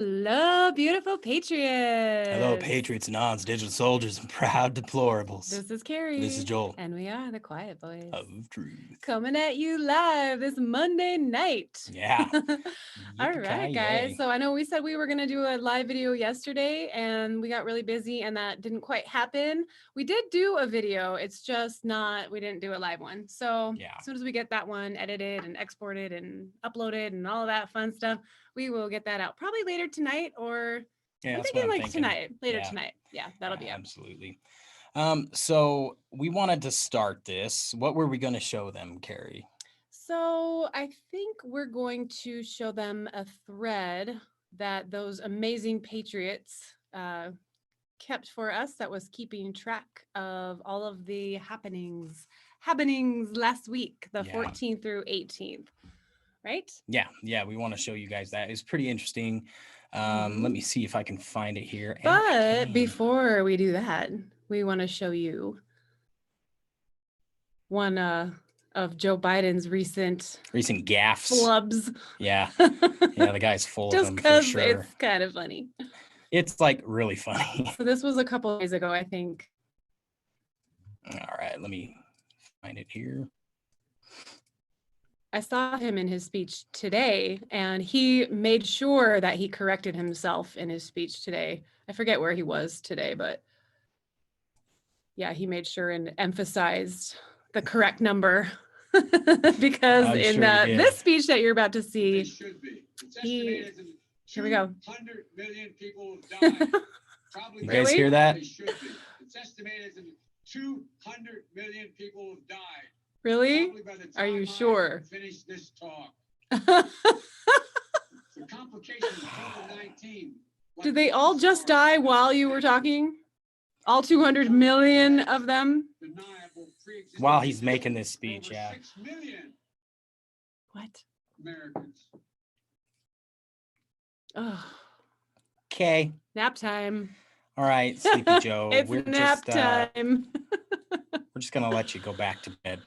Hello, beautiful Hello, Patriots. Patriots, Nons, Digital Soldiers, and Proud Deplorables. This is This is Carrie, Joel and we are the Quiet Boys. of Truth. Coming at you live this Monday night. Yeah. All right, guys. Yippee-ki-yay. So I know we said we were going to do a live video yesterday, and we got really busy, and that didn't quite happen. We did do a video. It's just not, we didn't do a live one. So Yeah. as soon as we get that one edited and exported and uploaded and all of that fun stuff, we will get that out probably later tonight or Yeah, I'm that's what thinking I'm like thinking. tonight, later Yeah. tonight. Yeah, that'll be up. Absolutely. So we wanted to start this. What were we going to show them, Carrie? So I think we're going to show them a thread that those amazing patriots kept for us that was keeping track of all of the happenings last week, the 14th through 18th. Right? Yeah, we want to show you guys that. It's pretty interesting. Let me see if I can find it here. But before we do that, we want to show you one of Joe Biden's recent gaffes. Flubs. Yeah. Yeah, the guy's full of them for sure. It's kind of funny. It's like really funny. So this was a couple days ago, I think. All right, let me find it here. I saw him in his speech today, and he made sure that he corrected himself in his speech today. I forget where he was today, but yeah, he made sure and emphasized the correct number because in this speech that you're about to see, here we go. 100 million people have died. Probably you guys hear that? It's estimated that 200 million people have died. Really? Are you sure? Finish this talk. The complications of COVID-19. Did they all just die while you were talking? All 200 million of them? While he's making this speech, yeah. 6 million. What? Americans. Oh. Okay. Nap time. All right, Sleepy Joe. It's nap time. We're just gonna let you go back to bed.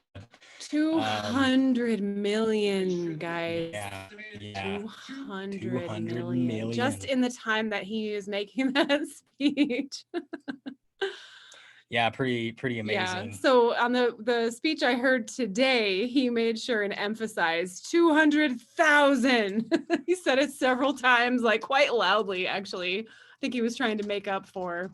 200 million, guys. Yeah. 200 million. Just in the time that he is making that speech. Yeah, pretty amazing. Yeah. So on the speech I heard today, he made sure and emphasized 200,000. He said it several times, like quite loudly, actually. I think he was trying to make up for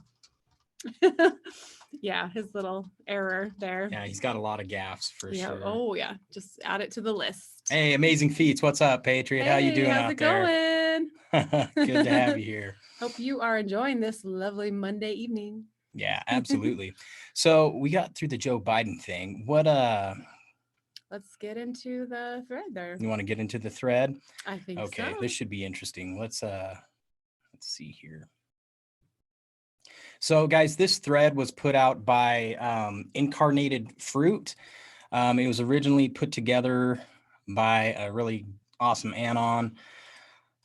yeah, his little error there. Yeah, he's got a lot of gaffes for sure. Oh yeah, just add it to the list. Hey, Amazing Feats, what's up, Patriot? How you doing out there? How's it going? Good to have you here. Hope you are enjoying this lovely Monday evening. Yeah, absolutely. So we got through the Joe Biden thing. Let's get into the thread there. You want to get into the thread? I think so. Okay, this should be interesting. Let's see here. So guys, this thread was put out by Incarnated Fruit. It was originally put together by a really awesome Anon.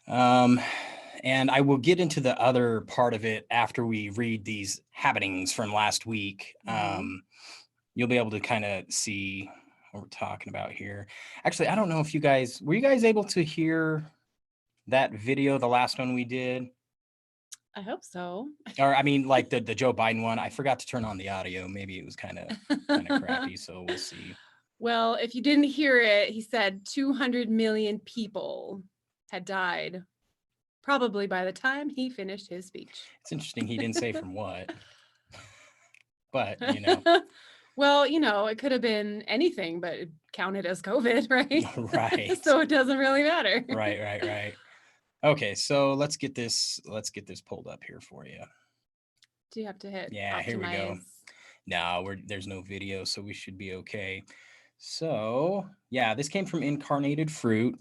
And I will get into the other part of it after we read these happenings from last week. You'll be able to kind of see what we're talking about here. Actually, I don't know if were you guys able to hear that video, the last one we did? I hope so. Or I mean, like the Joe Biden one. I forgot to turn on the audio. Maybe it was kind of crappy. So we'll see. Well, if you didn't hear it, he said 200 million people had died, probably by the time he finished his speech. It's interesting. He didn't say from what, but you know. Well, you know, it could have been anything, but it counted as COVID, right? Right. So it doesn't really matter. Right. Okay, so let's get this pulled up here for you. Do you have to hit? Yeah, optimize? Here we go. No, there's no video, so we should be okay. So yeah, this came from Incarnated Fruit.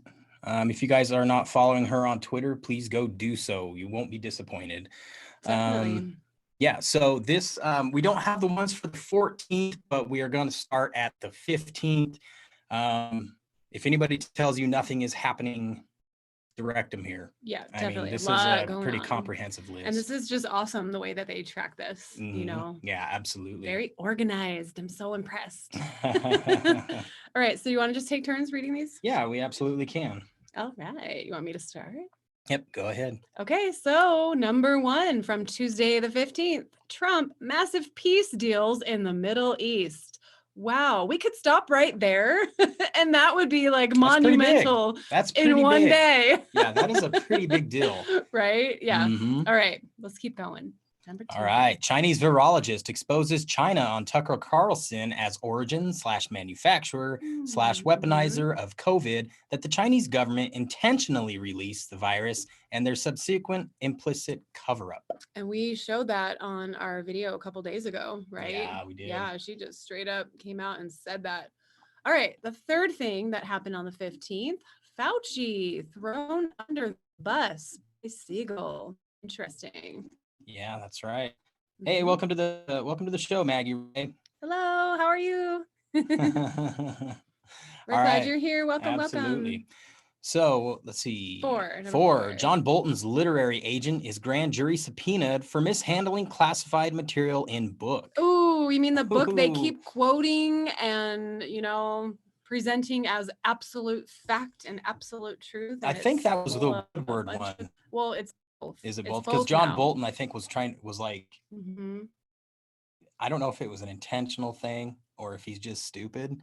If you guys are not following her on Twitter, please go do so. You won't be disappointed. Definitely. Yeah, so this, we don't have the ones for the 14th, but we are going to start at the 15th. If anybody tells you nothing is happening, direct them here. Yeah, definitely. I mean, this is a pretty comprehensive list. And this is just awesome, the way that they track this, you know. Yeah, absolutely. Very organized. I'm so impressed. All right, so you want to just take turns reading these? Yeah, we absolutely can. All right. You want me to start? Yep, go ahead. Okay, so number 1 from Tuesday the 15th, Trump, massive peace deals in the Middle East. Wow, we could stop right there and that would be like That's pretty big. monumental That's in pretty one big. day. Yeah, that is a pretty big deal. Right? Yeah. Mhm. All right, let's keep going. Number 2. All right. Chinese virologist exposes China on Tucker Carlson as origin/manufacturer/weaponizer of COVID, that the Chinese government intentionally released the virus and their subsequent implicit cover-up. And we showed that on our video a couple days ago, right? Yeah, we did. Yeah, she just straight up came out and said that. All right, the third thing that happened on the 15th, Fauci thrown under the bus by Siegel. Interesting. Yeah, that's right. Hey, Mhm. welcome to the show, Maggie Ray. Hello, how are you? We're All glad right. you're here. Welcome, Absolutely. welcome. So let's see. Number 4. four. John Bolton's literary agent is grand jury subpoenaed for mishandling classified material in book. Oh, you mean the book they Ooh. keep quoting and, presenting as absolute fact and absolute truth? I And think it's that was full the of a Woodward bunch one. of- well, it's both. Is it It's both? Because John now. Bolton, I think, was like, Mhm. I don't know if it was an intentional thing or if he's just stupid,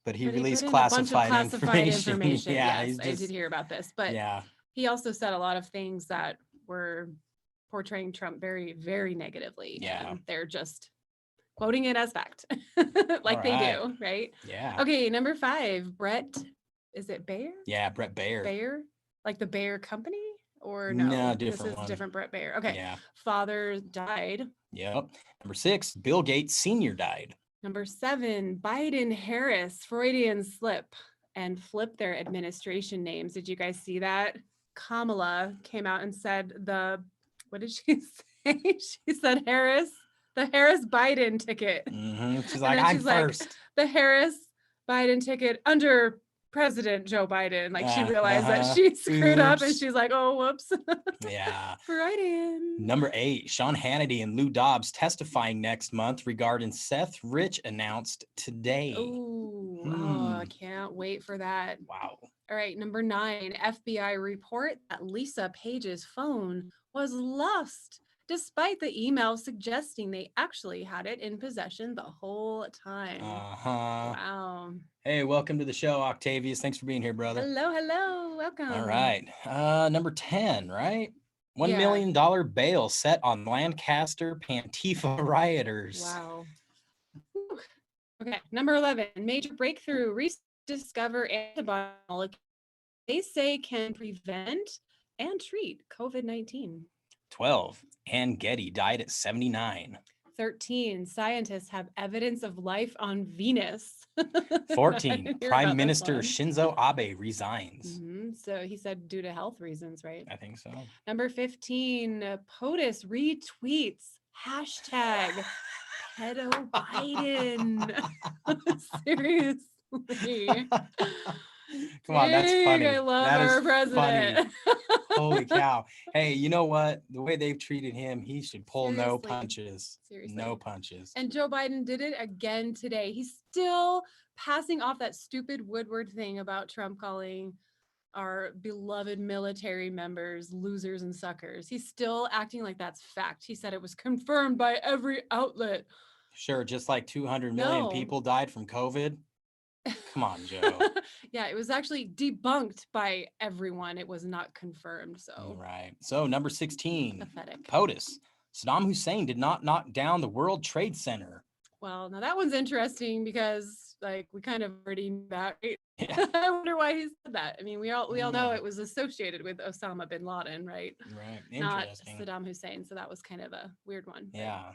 but he But he released put in a bunch of classified classified information. information. Yeah, Yes, he's I just, did hear about this. But yeah. he also said a lot of things that were portraying Trump very, very negatively. Yeah. And they're just quoting it as fact, like they right. do, right? Yeah. Okay, number 5, Brett, is it Baer? Yeah, Brett Baer. Baer? Like the Baer Company? Or No, no? different This is one. different Brett Baer. Okay. Yeah. Father died. Yep. Number 6, Bill Gates Sr. died. Number 7, Biden Harris, Freudian slip and flip their administration names. Did you guys see that? Kamala came out and said what did she say? She said Harris, the Harris Biden ticket. She's And like, then I'm she's like, first. the Harris Biden ticket under President Joe Biden. Like she realized that Uh-huh. she screwed up and Oops. she's like, oh, whoops. Yeah. Freudian. Number 8, Sean Hannity and Lou Dobbs testifying next month regarding Seth Rich announced today. Oh, I can't wait for that. Wow. All right, number 9, FBI report that Lisa Page's phone was lost, despite the email suggesting they actually had it in possession the whole time. Wow. Hey, welcome to the show, Octavius. Thanks for being here, brother. Hello, welcome. All right. Number 10, right? $1 Yeah. million bail set on Lancaster Antifa rioters. Wow. Whew. Okay, number 11, major breakthrough, rediscover antibody molecule they say can prevent and treat COVID-19. 12, Ann Getty died at 79. 13, scientists have evidence of life on Venus. 14, Prime Minister this Shinzo Abe resigns. So he said due to health reasons, right? I think so. Number 15, POTUS retweets hashtag pedo Biden. Seriously. Come on, that's funny. I love That our is president. Holy cow. Hey, you know what? The way they've treated him, he should pull no Seriously. punches. Seriously. No punches. And Joe Biden did it again today. He's still passing off that stupid Woodward thing about Trump calling our beloved military members losers and suckers. He's still acting like that's fact. He said it was confirmed by every outlet. Sure, just like 200 million No. people died from COVID. Come on, Joe. Yeah, it was actually debunked by everyone. It was not confirmed. So Right. So number 16, pathetic. POTUS. Saddam Hussein did not knock down the World Trade Center. Well, now that one's interesting because like we kind of already knew that. Right? Yeah. I wonder why he said that. I mean, we all know it was associated with Osama bin Laden, right? Right. Not Interesting. Saddam Hussein. So that was kind of a weird one. But Yeah.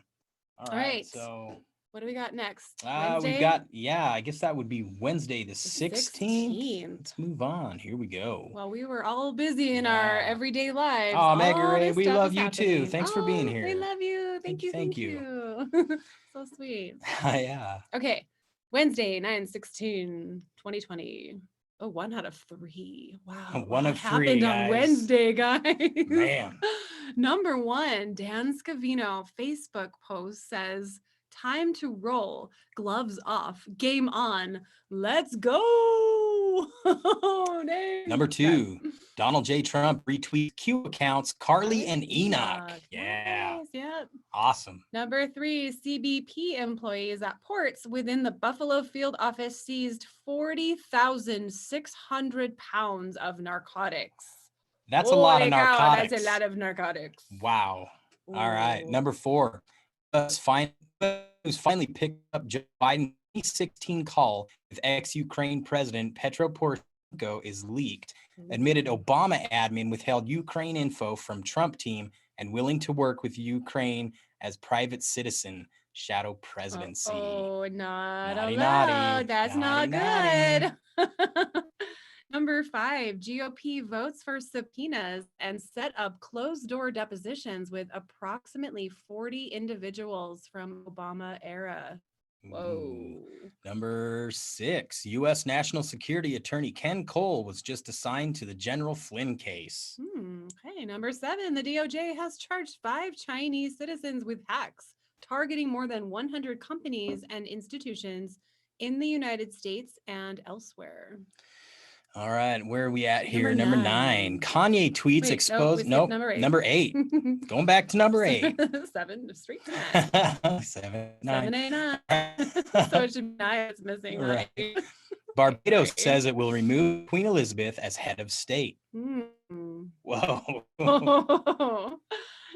All right. So what do we got next? we've got, I guess that would be Wednesday the 16th. Let's move on. Here we go. Well, we were all busy in our everyday lives. Oh, Maggie Ray, this we stuff love is you too. happening. Thanks for being here. We love you. Thank you. Thank you. So sweet. Yeah. Okay. Wednesday, 9/16/2020. Oh, 1 out of 3. Wow. One what of 3, happened guys. on Wednesday, guys? Man. Number 1, Dan Scavino Facebook post says, time to roll, gloves off, game on, let's go. Oh, dang. Number Okay. 2, Donald J. Trump retweet Q accounts Carly and Enoch. Yeah, Nice. Yep. awesome. Number 3, CBP employees at ports within the Buffalo field office seized 40,600 pounds of narcotics. That's a lot of Holy cow, narcotics. that's a lot of narcotics. Wow. All right. Ooh. Number 4, who's finally picked up Joe Biden's 2016 call with ex-Ukraine President Petro Poroshenko is leaked. Admitted Obama admin withheld Ukraine info from Trump team and willing to work with Ukraine as private citizen. Shadow presidency. Oh, not Naughty, allowed. naughty. That's Naughty, not good. Number 5, GOP votes for subpoenas and set up closed-door depositions with approximately 40 individuals from Obama era. Whoa. Ooh. Number 6, U.S. National Security Attorney Ken Cole was just assigned to the General Flynn case. Okay, number 7, the DOJ has charged 5 Chinese citizens with hacks targeting more than 100 companies and institutions in the United States and elsewhere. All right, where are we at here? Number Number 9. Kanye tweets Wait, exposed. no, we skipped Nope. number 8. Number 8. Going back to number 8. 7 straight to 9. 7, 7, 9. 8, 9. So it should be 9. It's missing. Right. 9. Barbados Sorry. says it will remove Queen Elizabeth as head of state. Whoa.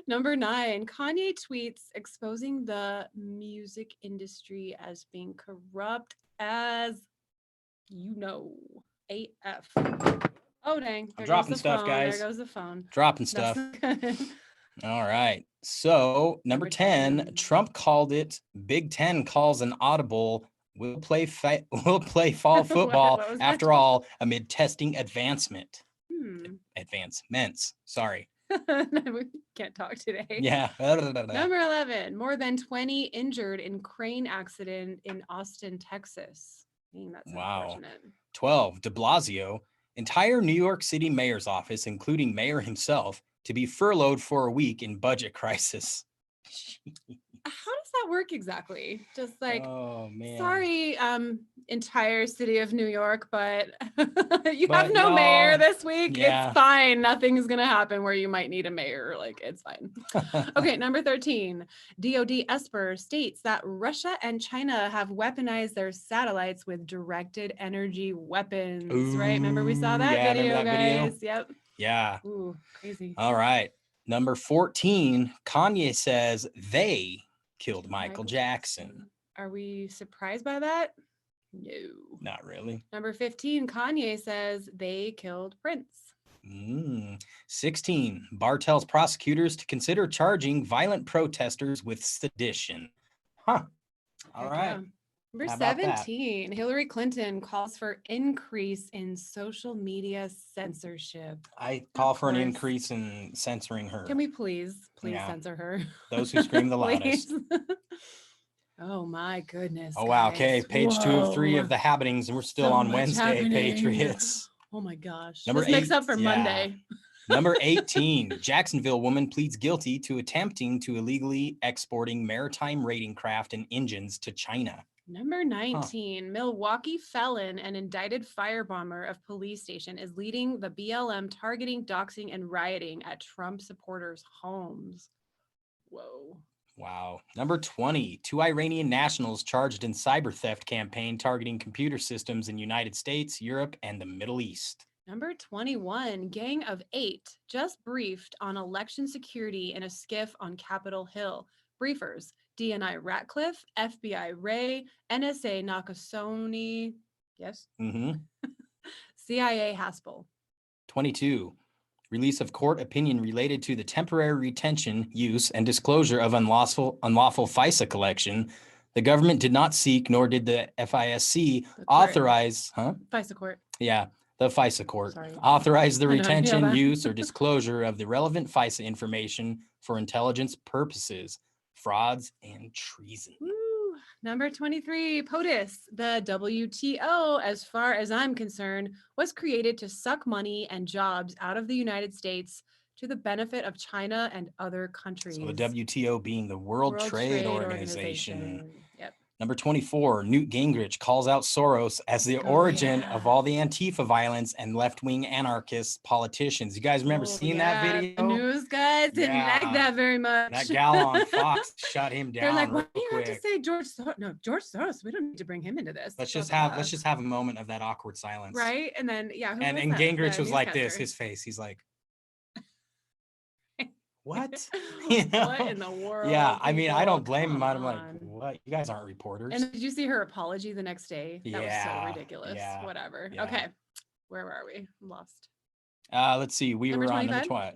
Number 9, Kanye tweets exposing the music industry as being corrupt as AF. Oh, dang. I'm dropping goes the stuff, phone. guys. There goes the phone. Dropping That's stuff. not good. All right. So number 10, Trump called it. Big Ten calls an audible. We'll play fall football What was after that? all amid testing advancements. Sorry. We can't talk today. Yeah. Number 11, more than 20 injured in crane accident in Austin, Texas. That's unfortunate. 12, de Blasio, entire New York City mayor's office, including mayor himself, to be furloughed for a week in budget crisis. How does that work exactly? Just like, oh man, sorry, entire city of New York, but you have no mayor this week. Yeah. It's fine. Nothing's gonna happen where you might need a mayor. Like, it's fine. Okay, number 13, DoD Esper states that Russia and China have weaponized their satellites with directed energy weapons. Ooh, right? Remember we saw that yeah, video, remember that guys. video? Yep. Yeah. Ooh, crazy. All right. Number 14, Kanye says they killed Michael Jackson. Are we surprised by that? No. Not really. Number 15, Kanye says they killed Prince. 16, Barr tells prosecutors to consider charging violent protesters with sedition. Huh. All right. Number How about 17, Hillary Clinton calls for increase in social media censorship. I call for an increase in censoring her. Can we please censor her? Those who scream the loudest. Oh my goodness. Oh wow. Guys. Okay. Page 2 of 3 of the Habbenings, and we're still on Wednesday. Happening. Patriots. Oh my gosh. Number this makes up for Monday. Number 18, Jacksonville woman pleads guilty to attempting to illegally exporting maritime raiding craft and engines to China. Number 19, Milwaukee felon and indicted firebomber of police station is leading the BLM targeting, doxing, and rioting at Trump supporters' homes. Whoa. Wow. Number 20, 2 Iranian nationals charged in cyber theft campaign targeting computer systems in United States, Europe, and the Middle East. Number 21, gang of 8 just briefed on election security in a skiff on Capitol Hill. Briefers, DNI Ratcliffe, FBI Ray, NSA Nakasone, yes? CIA Haspel. 22, release of court opinion related to the temporary retention, use, and disclosure of unlawful FISA collection. The government did not seek, nor did the FISC authorize, FISA court. Yeah, the FISA court authorize the retention, use, or disclosure of the relevant FISA information for intelligence purposes, frauds, and treason. Woo. Number 23, POTUS. The WTO, as far as I'm concerned, was created to suck money and jobs out of the United States to the benefit of China and other countries. So the WTO being the World Trade Organization. Yep. Number 24, Newt Gingrich calls out Soros as the origin of all the Antifa violence and left-wing anarchist politicians. You guys remember seeing that video? The news guys didn't like that very much. That gal on Fox shut him down. They're like, why real do you quick. have to say George Soros? No, George Soros. We don't need to bring him into this. Let's just have a moment of that awkward silence. Right. And then and Gingrich was like this, his face. He's like, what? You know? What in the world? Yeah, I mean, I don't blame him. I'm like, what? You guys aren't reporters. And did you see her apology the next day? That was so ridiculous. Yeah, whatever. Yeah. Okay. Where were we? I'm lost. Let's see. We were on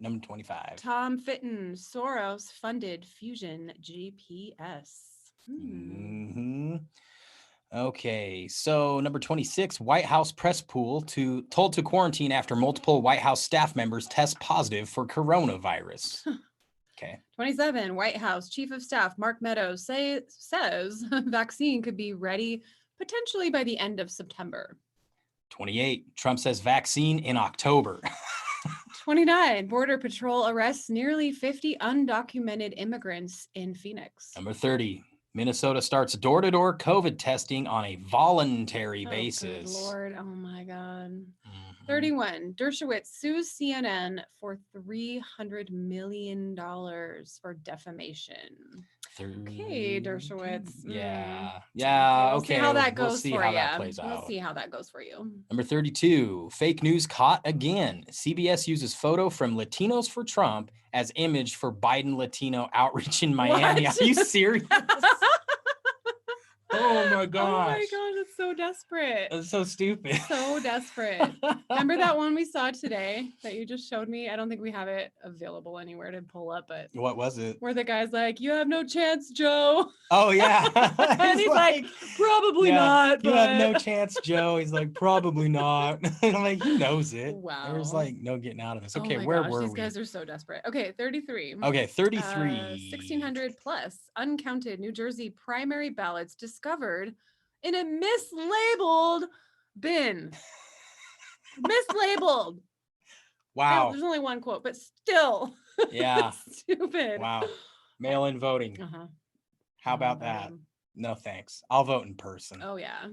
number 25. Tom Fitton, Soros funded Fusion GPS. Okay, so number 26, White House press pool told to quarantine after multiple White House staff members test positive for coronavirus. Okay. 27, White House Chief of Staff Mark Meadows says vaccine could be ready potentially by the end of September. 28, Trump says vaccine in October. 29, Border Patrol arrests nearly 50 undocumented immigrants in Phoenix. Number 30, Minnesota starts door-to-door COVID testing on a voluntary basis. Good Lord. Oh my God. 31, Dershowitz sues CNN for $300 million for defamation. Okay, Dershowitz. Yeah. We'll see how that goes for you. We'll see how that goes for you. Number 32, fake news caught again. CBS uses photo from Latinos for Trump as image for Biden Latino outreach in Miami. What? Are you serious? Oh my gosh. Oh my gosh, it's so desperate. That's so stupid. So desperate. Remember that one we saw today that you just showed me? I don't think we have it available anywhere to pull up, but what was it? Where the guy's like, you have no chance, Joe. Oh yeah. And he's like, probably not. You have no chance, Joe. He's like, probably not. And I'm like, he knows it. Wow. There's like no getting out of this. Okay, oh my where gosh, were these we? guys are so desperate. Okay, 33. Okay, 33. 1,600 plus uncounted New Jersey primary ballots discovered in a mislabeled bin. Mislabeled. Wow. There's only one quote, but still. Yeah. Stupid. Wow. Mail-in voting. How about that? No thanks. I'll vote in person. Oh yeah.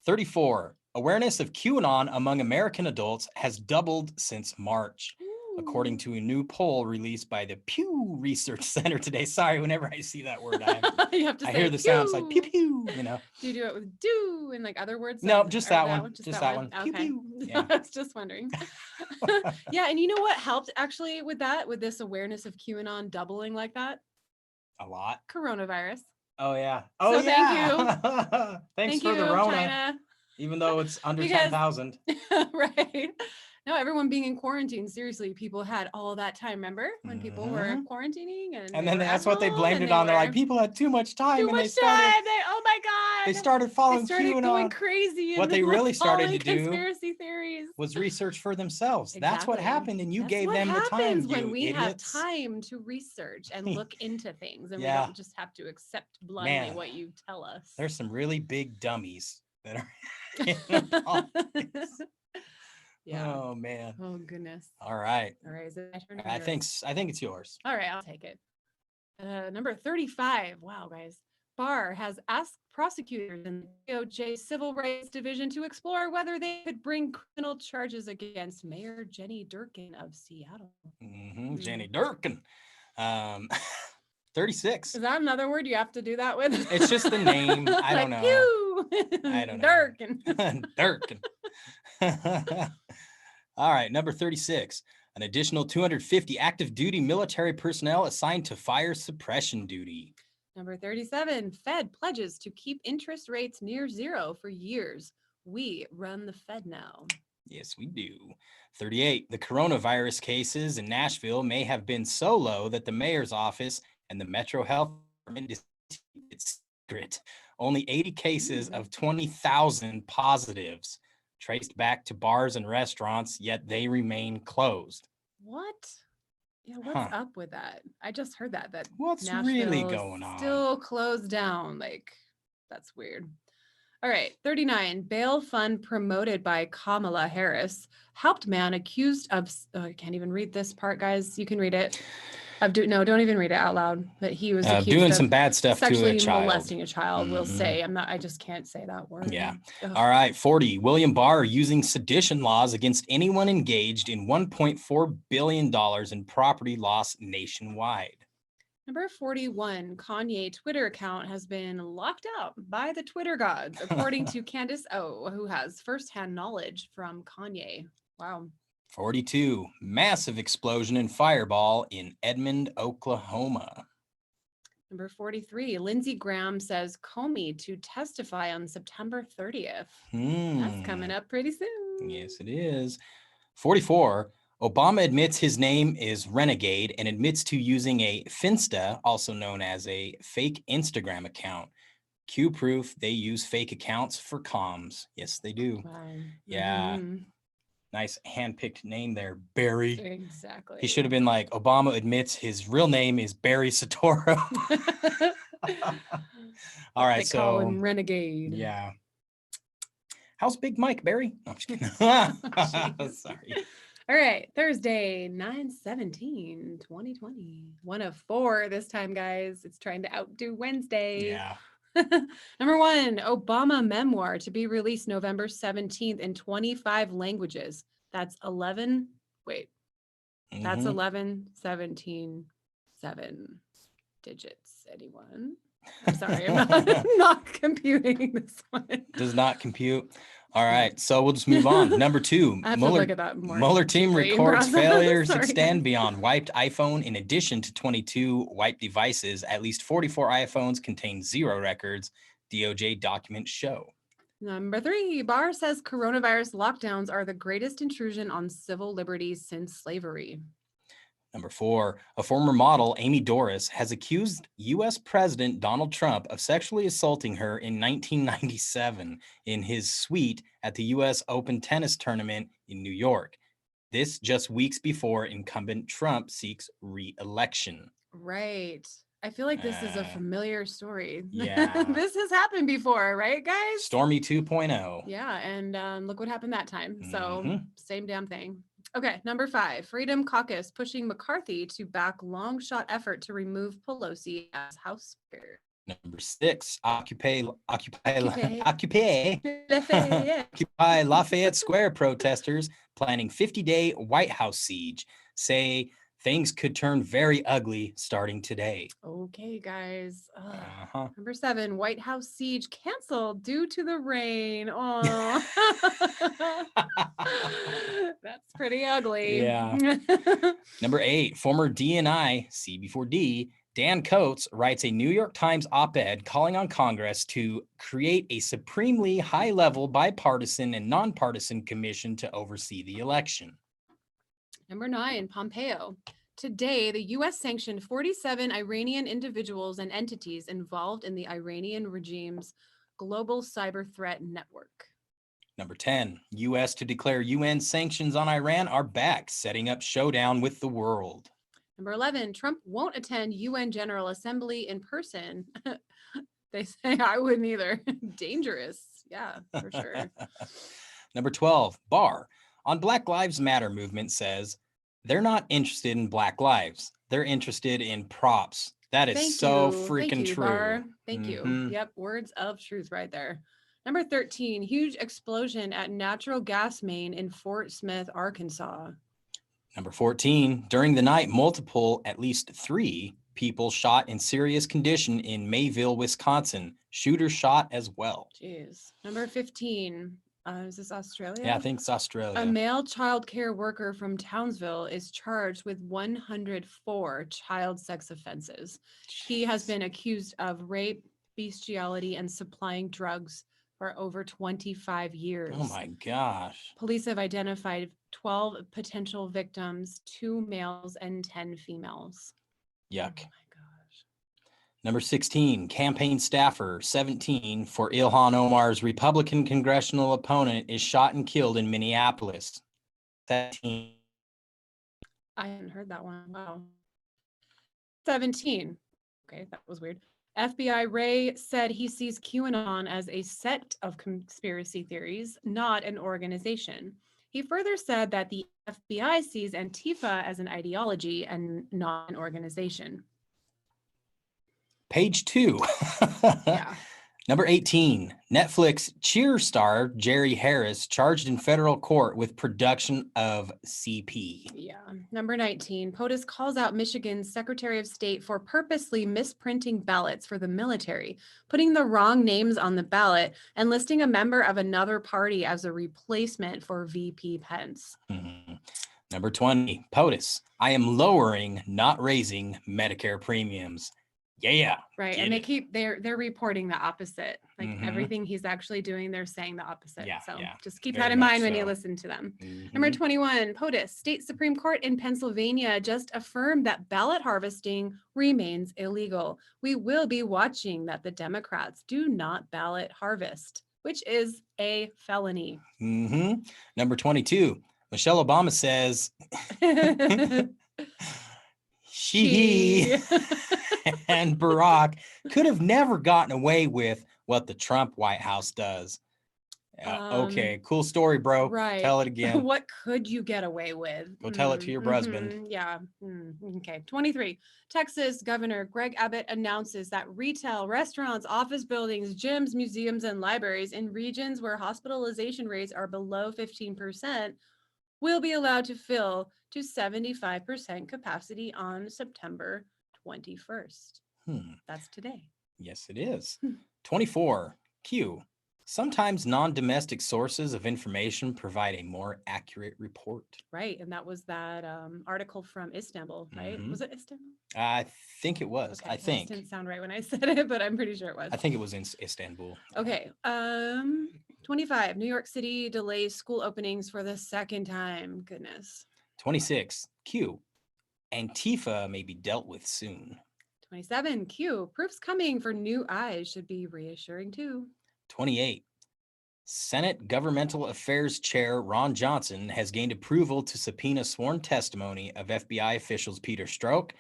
34. Awareness of QAnon among American adults has doubled since March. According to a new poll released by the Pew Research Center today. Sorry, whenever I see that word, you have to say hear the sounds like pew pew, you know. Do you do it with do and like other words? No, just that one. Just that one. Okay. Pew, pew. Yeah. I was just wondering. Yeah, and you know what helped actually with this awareness of QAnon doubling like that? A lot. Coronavirus. Oh yeah. Oh so yeah. Thank you. Thanks for the Rona. China. Even though it's under 10,000. Right. No, everyone being in quarantine. Seriously, people had all that time. Remember when people were quarantining and then that's what they blamed it on. They're like, people had too much time. Oh my God. They started following QAnon. Going crazy. What they really started to do conspiracy theories was research for themselves. Exactly. That's what happened, and you that's gave them the time. When we idiots. have time to research and look into things, and we don't just have to accept blindly what you tell us. There's some really big dummies that are in politics. Yeah. Oh man. Oh goodness. All right. All right. Is it my turn? I think it's yours. All right, I'll take it. Number 35. Wow, guys. Barr has asked prosecutors in the DOJ Civil Rights Division to explore whether they could bring criminal charges against Mayor Jenny Durkan of Seattle. Jenny Durkan. 36. Is that another word you have to do that with? It's just the name. I don't know. I don't know. Durkan. Durkan. All right, number 36. An additional 250 active duty military personnel assigned to fire suppression duty. Number 37. Fed pledges to keep interest rates near zero for years. We run the Fed now. Yes, we do. 38. The coronavirus cases in Nashville may have been so low that the mayor's office and the Metro Health Department is secret. Only 80 cases of 20,000 positives traced back to bars and restaurants, yet they remain closed. What? Yeah, what's up with that? I just heard that what's Nashville really going on? Still closed down. Like, that's weird. All right, 39. Bail fund promoted by Kamala Harris helped man accused of, I can't even read this part, guys. You can read it. No, don't even read it out loud. But he was accused doing of some bad stuff to a sexually child. molesting a child. We'll Mhm. say I just can't say that word. Yeah. Ugh. All right. 40. William Barr using sedition laws against anyone engaged in $1.4 billion in property loss nationwide. Number 41, Kanye Twitter account has been locked out by the Twitter gods, according to Candace O, who has firsthand knowledge from Kanye. Wow. 42. Massive explosion in fireball in Edmond, Oklahoma. Number 43, Lindsey Graham says Comey to testify on September 30th. That's coming up pretty soon. Yes, it is. 44. Obama admits his name is Renegade and admits to using a Finsta, also known as a fake Instagram account. Q proof they use fake accounts for comms. Yes, they do. Wow. Yeah. Mhm. Nice hand-picked name there, Barry. Exactly. He should have been like, Obama admits his real name is Barry Soetoro. All right, they call him Renegade. Yeah. How's Big Mike, Barry? No, I'm just kidding. Sorry. All right, Thursday, 9/17/2020. 1 of 4 this time, guys. It's trying to outdo Wednesday. Yeah. Number 1, Obama memoir to be released November 17th in 25 languages. That's 11. Wait, that's 11, 17, 7 digits. Anyone? I'm sorry, I'm not computing this one. Does not compute. All right, so we'll just move on. Number 2, I have to look at that more. Mueller team deeply. records failures Sorry. extend beyond wiped iPhone. In addition to 22 wiped devices, at least 44 iPhones contain 0 records, DOJ documents show. Number 3, Barr says coronavirus lockdowns are the greatest intrusion on civil liberties since slavery. Number 4, a former model, Amy Doris, has accused U.S. President Donald Trump of sexually assaulting her in 1997 in his suite at the U.S. Open tennis tournament in New York. This just weeks before incumbent Trump seeks re-election. Right. I feel like this is a familiar story. Yeah. This has happened before, right, guys? Stormy 2.0. Yeah, and look what happened that time. So Mhm. same damn thing. Okay, number 5, Freedom Caucus pushing McCarthy to back long shot effort to remove Pelosi as House Speaker. Number 6, Occupy Lafayette. Lafayette Square protesters planning 50-day White House siege say things could turn very ugly starting today. Okay, guys. Number 7, White House siege canceled due to the rain. Oh, that's pretty ugly. Yeah. Number 8, former DNI, C before D, Dan Coates writes a New York Times op-ed calling on Congress to create a supremely high-level bipartisan and nonpartisan commission to oversee the election. Number 9, Pompeo. Today, the U.S. sanctioned 47 Iranian individuals and entities involved in the Iranian regime's global cyber threat network. Number 10, U.S. to declare UN sanctions on Iran are back, setting up showdown with the world. Number 11, Trump won't attend UN General Assembly in person. They say I wouldn't either. Dangerous. Yeah, for sure. Number 12, Barr on Black Lives Matter movement says they're not interested in Black lives. They're interested in props. That is so freaking true. Barr. Thank you. Yep, words of truth right there. Number 13, huge explosion at natural gas main in Fort Smith, Arkansas. Number 14, during the night, at least 3 people shot in serious condition in Mayville, Wisconsin. Shooter shot as well. Jeez. Number 15, is this Australia? Yeah, I think it's Australia. A male child care worker from Townsville is charged with 104 child sex offenses. Jeez. He has been accused of rape, bestiality, and supplying drugs for over 25 years. Oh my gosh. Police have identified 12 potential victims, 2 males and 10 females. Yuck. Oh my gosh. Number 16, campaign staffer, 17, for Ilhan Omar's Republican congressional opponent is shot and killed in Minneapolis. 17. I hadn't heard that one. Wow. 17. Okay, that was weird. FBI Ray said he sees QAnon as a set of conspiracy theories, not an organization. He further said that the FBI sees Antifa as an ideology and not an organization. Page 2. Yeah. Number 18, Netflix cheer star Jerry Harris charged in federal court with production of CP. Yeah. Number 19, POTUS calls out Michigan's Secretary of State for purposely misprinting ballots for the military, putting the wrong names on the ballot, and listing a member of another party as a replacement for VP Pence. Mhm. Number 20, POTUS, I am lowering, not raising Medicare premiums. Yeah. Right. Get And it. they're reporting the opposite. Like Mhm. everything he's actually doing, they're saying the opposite. Yeah, So yeah, just keep very that in much mind when you so. listen to them. Mhm. Number 21, POTUS, State Supreme Court in Pennsylvania just affirmed that ballot harvesting remains illegal. We will be watching that the Democrats do not ballot harvest, which is a felony. Mhm. Number 22, Michelle Obama says she and Barack could have never gotten away with what the Trump White House does. Okay, cool story, bro. Right. Tell it again. What could you get away with? Go tell it to your husband. Yeah. Okay. 23. Texas Governor Greg Abbott announces that retail, restaurants, office buildings, gyms, museums, and libraries in regions where hospitalization rates are below 15% will be allowed to fill to 75% capacity on September 21st. That's today. Yes, it is. 24. Q. Sometimes non-domestic sources of information provide a more accurate report. Right. And that was that article from Istanbul, right? Mhm. Was it Istanbul? I think it was. Okay, I it think. just didn't sound right when I said it, but I'm pretty sure it was. I think it was in Istanbul. Okay. 25. New York City delays school openings for the second time. Goodness. 26. Q. Antifa may be dealt with soon. 27. Q. Proofs coming for new eyes should be reassuring too. 28. Senate Governmental Affairs Chair Ron Johnson has gained approval to subpoena sworn testimony of FBI officials Peter Strzok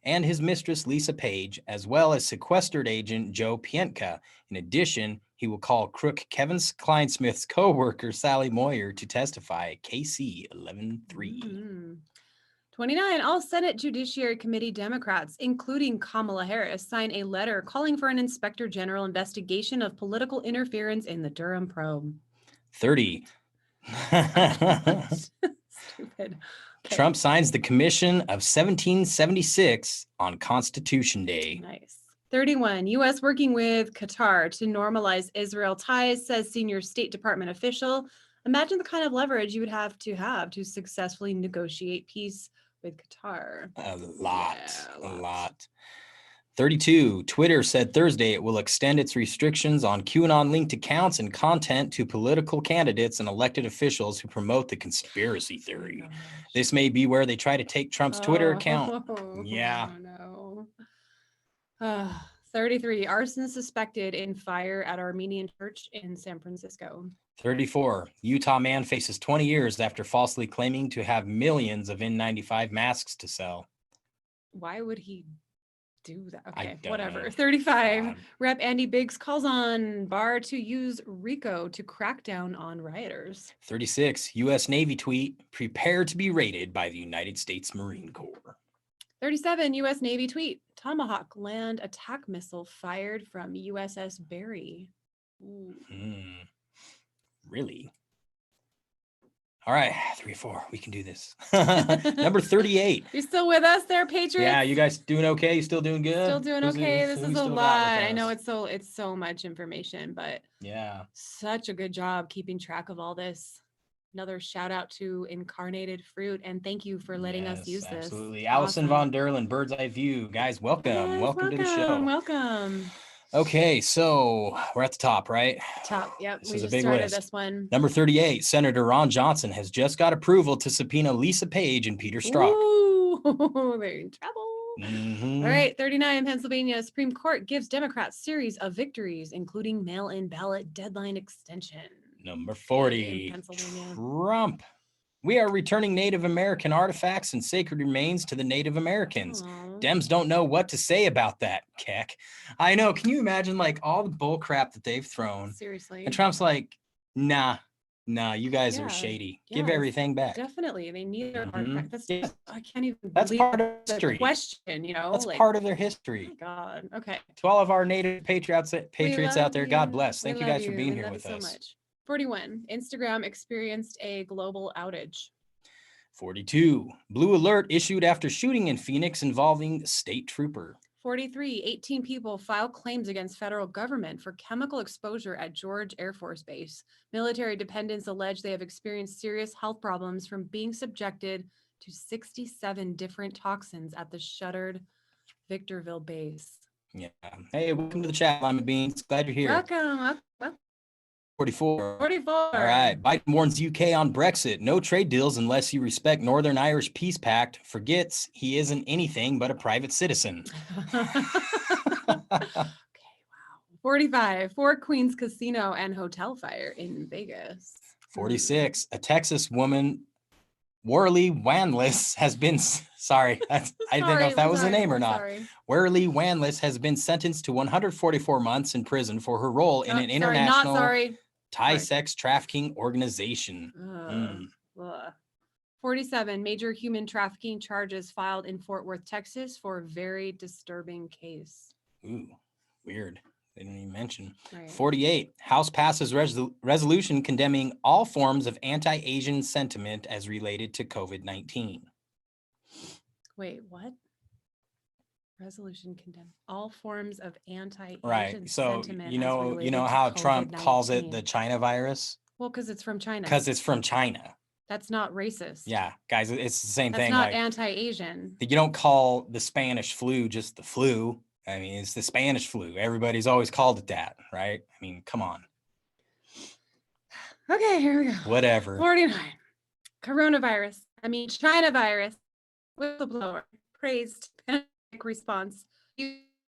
and his mistress Lisa Page, as well as sequestered agent Joe Pientka. In addition, he will call crook Kevin Kleinsmith's co-worker Sally Moyer to testify. KC 11-3. 29. All Senate Judiciary Committee Democrats, including Kamala Harris, sign a letter calling for an Inspector General investigation of political interference in the Durham probe. 30. Stupid. Okay. Trump signs the Commission of 1776 on Constitution Day. Nice. 31. U.S. working with Qatar to normalize Israel ties, says senior State Department official. Imagine the kind of leverage you would have to successfully negotiate peace with Qatar. A lot. 32. Twitter said Thursday it will extend its restrictions on QAnon-linked accounts and content to political candidates and elected officials who promote the conspiracy theory. This may be where they try to take Trump's Twitter account. Yeah. Oh, no. 33. Arson suspected in fire at Armenian church in San Francisco. 34. Utah man faces 20 years after falsely claiming to have millions of N95 masks to sell. Why would he do that? I Okay, don't whatever. know. 35. Rep. Andy Biggs calls on Barr to use RICO to crack down on rioters. 36. U.S. Navy tweet, prepare to be raided by the United States Marine Corps. 37. U.S. Navy tweet, Tomahawk land attack missile fired from USS Barry. Really? All right, 3 or 4. We can do this. Number 38. You still with us there, Patriots? Yeah, you guys doing okay? You still doing good? Still doing okay. This who is we a still got lot. with I know us? it's so much information, but Yeah. such a good job keeping track of all this. Another shout out to Incarnated Fruit, and thank you for letting us use this. Absolutely. Allison von Derlin, Bird's Eye View. Guys, welcome. Yes, welcome to the show. Welcome. Okay, so we're at the top, right? Top. Yep. This We is a just big started list. this one. Number 38, Senator Ron Johnson has just got approval to subpoena Lisa Page and Peter Strzok. Ooh, they're in trouble. Mhm. All right, 39, Pennsylvania Supreme Court gives Democrats series of victories, including mail-in ballot deadline extension. Number In 40, Pennsylvania. Trump. We are returning Native American artifacts and sacred remains to the Native Americans. Aw. Dems don't know what to say about that, Keck. I know. Can you imagine like all the bull crap that they've thrown? Seriously. And Trump's like, nah, No, you guys Yeah, are shady. Give yes, everything back. definitely. They need their Mhm. artifact. That's Yeah. I can't even That's believe part of the history. question, That's like, part of their oh history. my God. Okay. To all of our native patriots We out love there, God you. bless. We Thank you love guys for you. being We here love with you so us. much. 41. Instagram experienced a global outage. 42. Blue alert issued after shooting in Phoenix involving state trooper. 43. 18 people file claims against federal government for chemical exposure at George Air Force Base. Military dependents allege they have experienced serious health problems from being subjected to 67 different toxins at the shuttered Victorville base. Yeah. Hey, welcome to the chat, Lima Beans. Glad you're here. Welcome. 44. 44. All right. Biden warns UK on Brexit. No trade deals unless you respect Northern Irish Peace Pact. Forgets he isn't anything but a private citizen. Okay, wow. 45. Four Queens Casino and Hotel fire in Vegas. 46. A Texas woman, Worley Wanless, has been sorry. I didn't know if that was the name or not. Worley Wanless has been sentenced to 144 months in prison for her role in an international Thai sex trafficking organization. 47. Major human trafficking charges filed in Fort Worth, Texas for very disturbing case. Ooh, weird. They didn't even mention. Right. 48. House passes resolution condemning all forms of anti-Asian sentiment as related to COVID-19. Wait, what? Resolution condemn all forms of anti-Asian right. So sentiment. you know how Trump calls it the China virus? Well, because it's from China. Because it's from China. That's not racist. Yeah, guys, it's the same thing. That's not anti-Asian. You don't call the Spanish flu just the flu. I mean, it's the Spanish flu. Everybody's always called it that, right? I mean, come on. Okay, here we go. Whatever. 49. China virus. Whistleblower praised pandemic response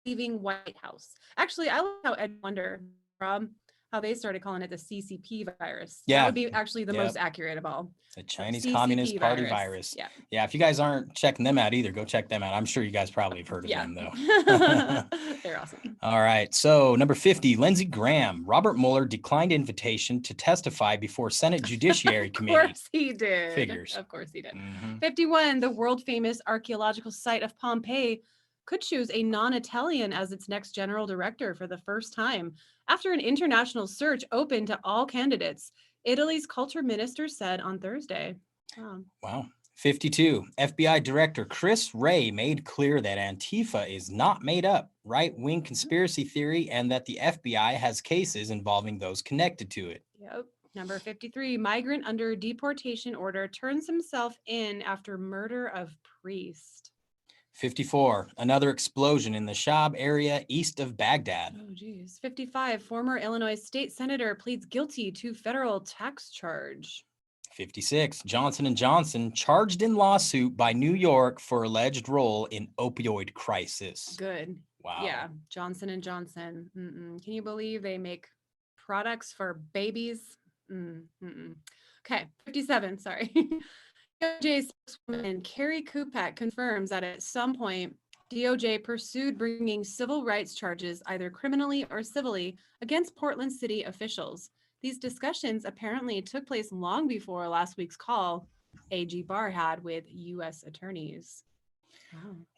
leaving White House. Actually, I like how Ed Wonder, Rob, how they started calling it the CCP virus. Yeah. That would be actually the most accurate of all. The Chinese Communist Party virus. Yeah. If you guys aren't checking them out either, go check them out. I'm sure you guys probably have heard of them, though. They're awesome. All right. So, number 50, Lindsey Graham. Robert Mueller declined invitation to testify before Senate Judiciary Committee. Of course he did. Figures. Of course he did. Mm-hmm. 51, the world famous archaeological site of Pompeii could choose a non-Italian as its next general director for the first time after an international search opened to all candidates, Italy's culture minister said on Thursday. Wow. 52. FBI Director Chris Wray made clear that Antifa is not made up right-wing conspiracy theory and that the FBI has cases involving those connected to it. Yep. Number 53. Migrant under deportation order turns himself in after murder of priest. 54. Another explosion in the Shab area east of Baghdad. Oh, geez. 55. Former Illinois state senator pleads guilty to federal tax charge. 56. Johnson & Johnson charged in lawsuit by New York for alleged role in opioid crisis. Good. Wow. Yeah. Johnson & Johnson. Can you believe they make products for babies? Okay. 57. Sorry. DOJ spokeswoman Carrie Kupak confirms that at some point, DOJ pursued bringing civil rights charges, either criminally or civilly, against Portland city officials. These discussions apparently took place long before last week's call AG Barr had with U.S. attorneys.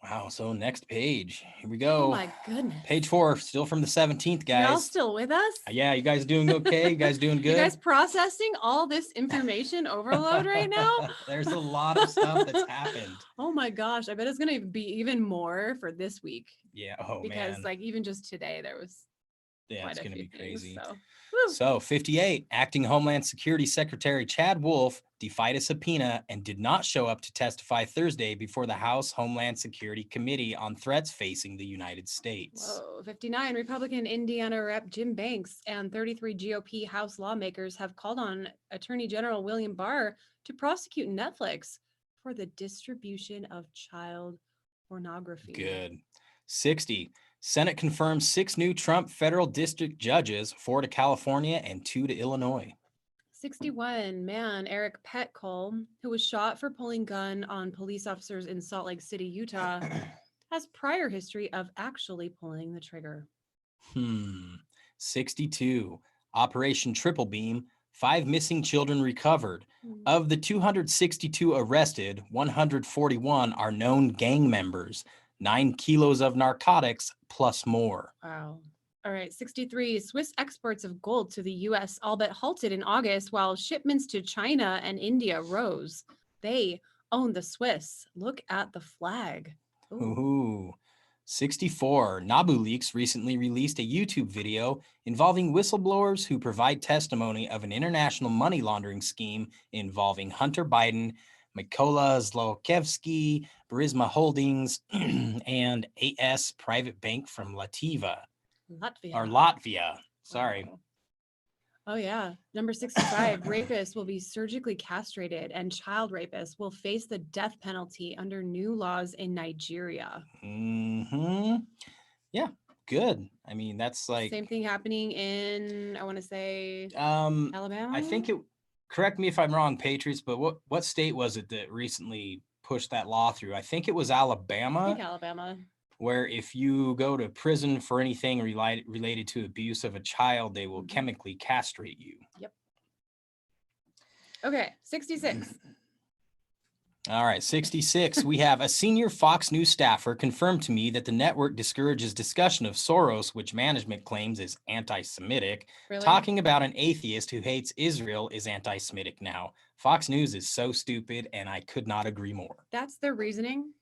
Wow. So next page. Here we go. Oh my goodness. Page 4, still from the 17th, guys. Y'all still with us? Yeah, you guys doing okay? You guys doing good? You guys processing all this information overload right now? There's a lot of stuff that's happened. Oh my gosh. I bet it's going to be even more for this week. Yeah. Oh, because man. like even just today there was it's going to be crazy. Things, so 58, acting Homeland Security Secretary Chad Wolf defied a subpoena and did not show up to testify Thursday before the House Homeland Security Committee on threats facing the United States. 59, Republican Indiana Rep Jim Banks and 33 GOP House lawmakers have called on Attorney General William Barr to prosecute Netflix for the distribution of child pornography. Good. 60, Senate confirms 6 new Trump federal district judges, 4 to California and 2 to Illinois. 61, man, Eric Petcole, who was shot for pulling gun on police officers in Salt Lake City, Utah, has prior history of actually pulling the trigger. 62, Operation Triple Beam, 5 missing children recovered. Of the 262 arrested, 141 are known gang members. 9 kilos of narcotics plus more. Wow. All right. 63. Swiss exports of gold to the U.S. all but halted in August, while shipments to China and India rose. They own the Swiss. Look at the flag. Ooh. Ooh. 64. Nabu Leaks recently released a YouTube video involving whistleblowers who provide testimony of an international money laundering scheme involving Hunter Biden, Mykola Zlotchevsky, Burisma Holdings, and AS Private Bank from Latvia. Sorry. Wow. Oh, yeah. Number 65. Rapists will be surgically castrated, and child rapists will face the death penalty under new laws in Nigeria. Yeah, good. I mean, that's like same thing happening in, I want to say, Alabama. I think it. Correct me if I'm wrong, Patriots, but what state was it that recently pushed that law through? I think it was Alabama. I think Alabama. Where if you go to prison for anything related to abuse of a child, they will chemically castrate you. Yep. Okay, 66. All right, 66. We have a senior Fox News staffer confirmed to me that the network discourages discussion of Soros, which management claims is anti-Semitic. Really? Talking about an atheist who hates Israel is anti-Semitic now. Fox News is so stupid, and I could not agree more. That's their reasoning?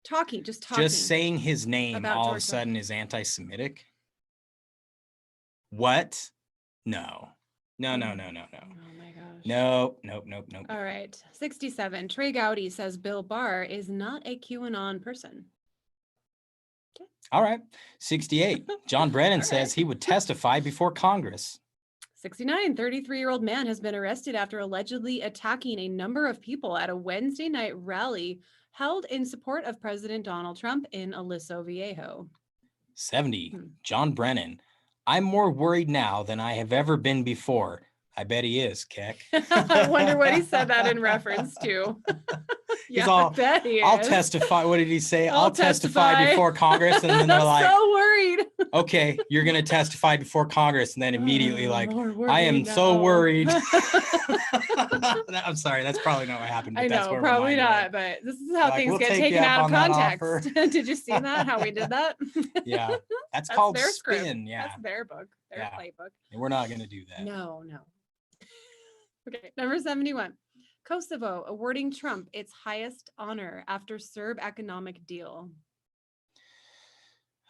Talking. Just saying his name about all George of a sudden is anti-Semitic? What? No. No. Oh my gosh. Nope. All right. 67. Trey Gowdy says Bill Barr is not a QAnon person. Okay. All right. 68. John Brennan says he would testify before Congress. 69. 33-year-old man has been arrested after allegedly attacking a number of people at a Wednesday night rally held in support of President Donald Trump in Aliso Viejo. 70. John Brennan. I'm more worried now than I have ever been before. I bet he is, Keck. I wonder what he said that in reference to. Yeah, I bet he is. I'll testify. What did he say? I'll testify before Congress. And then they're like, so worried. Okay, you're going to testify before Congress. And then immediately like, I am so worried. I'm sorry. That's probably not what happened. But I know, that's where probably not. But this is how things get taken out of context. Did you see that? How we did that? Yeah. That's called their spin. script. Yeah. That's their book, their playbook. And we're not going to do that. No. Okay. Number 71. Kosovo awarding Trump its highest honor after Serb economic deal.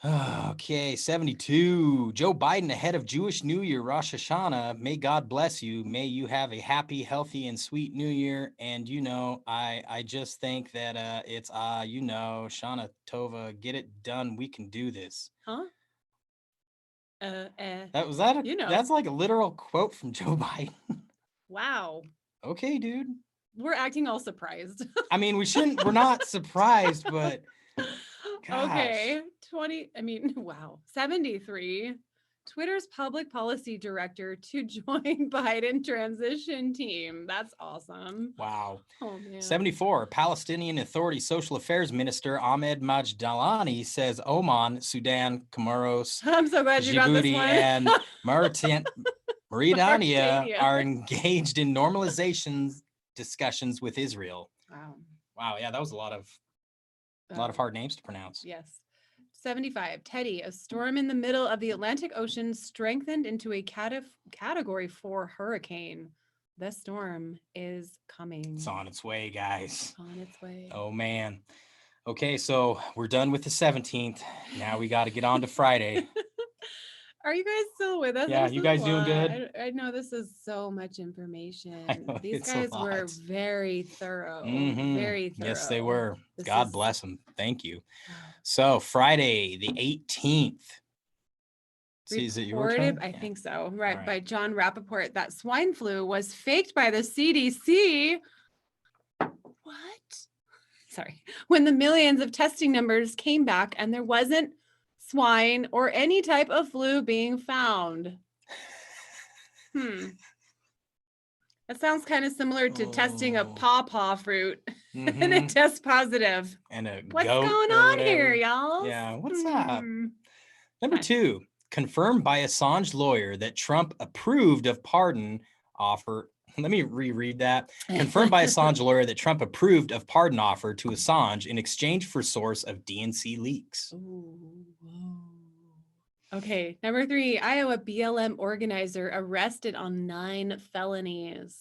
Okay, 72. Joe Biden ahead of Jewish New Year, Rosh Hashanah. May God bless you. May you have a happy, healthy, and sweet New Year. And, I just think that it's, Shana Tova, get it done. We can do this. Huh? That's like a literal quote from Joe Biden. Wow. Okay, dude. We're acting all surprised. I mean, we're not surprised, but gosh. Okay. 73. Twitter's public policy director to join Biden transition team. That's awesome. Wow. Oh, man. 74. Palestinian Authority Social Affairs Minister Ahmed Majdalani says Oman, Sudan, Comoros, I'm so glad you got this Djibouti, one. and Mauritania are engaged in normalization discussions with Israel. Wow. Yeah, that was a lot of hard names to pronounce. Yes. 75. Teddy, a storm in the middle of the Atlantic Ocean strengthened into a category 4 hurricane. The storm is coming. It's on its way, guys. On its way. Oh, man. Okay, so we're done with the 17th. Now we got to get on to Friday. Are you guys still with us? Yeah, you guys doing good? I know this is so much information. Know, these guys were very thorough. Mm-hmm. Very thorough. Yes, they were. God bless them. Thank you. So Friday, the 18th. See, is it your turn? I think so. Right. By John Rappaport that swine flu was faked by the CDC. What? Sorry. When the millions of testing numbers came back and there wasn't swine or any type of flu being found. That sounds kind of similar to testing a pawpaw fruit and it tests positive. And what's going on here, y'all? Yeah, what's up? Number 2, confirmed by Assange lawyer that Trump approved of pardon offer. Let me reread that. Confirmed by Assange lawyer that Trump approved of pardon offer to Assange in exchange for source of DNC leaks. Ooh, whoa. Okay, number 3, Iowa BLM organizer arrested on 9 felonies.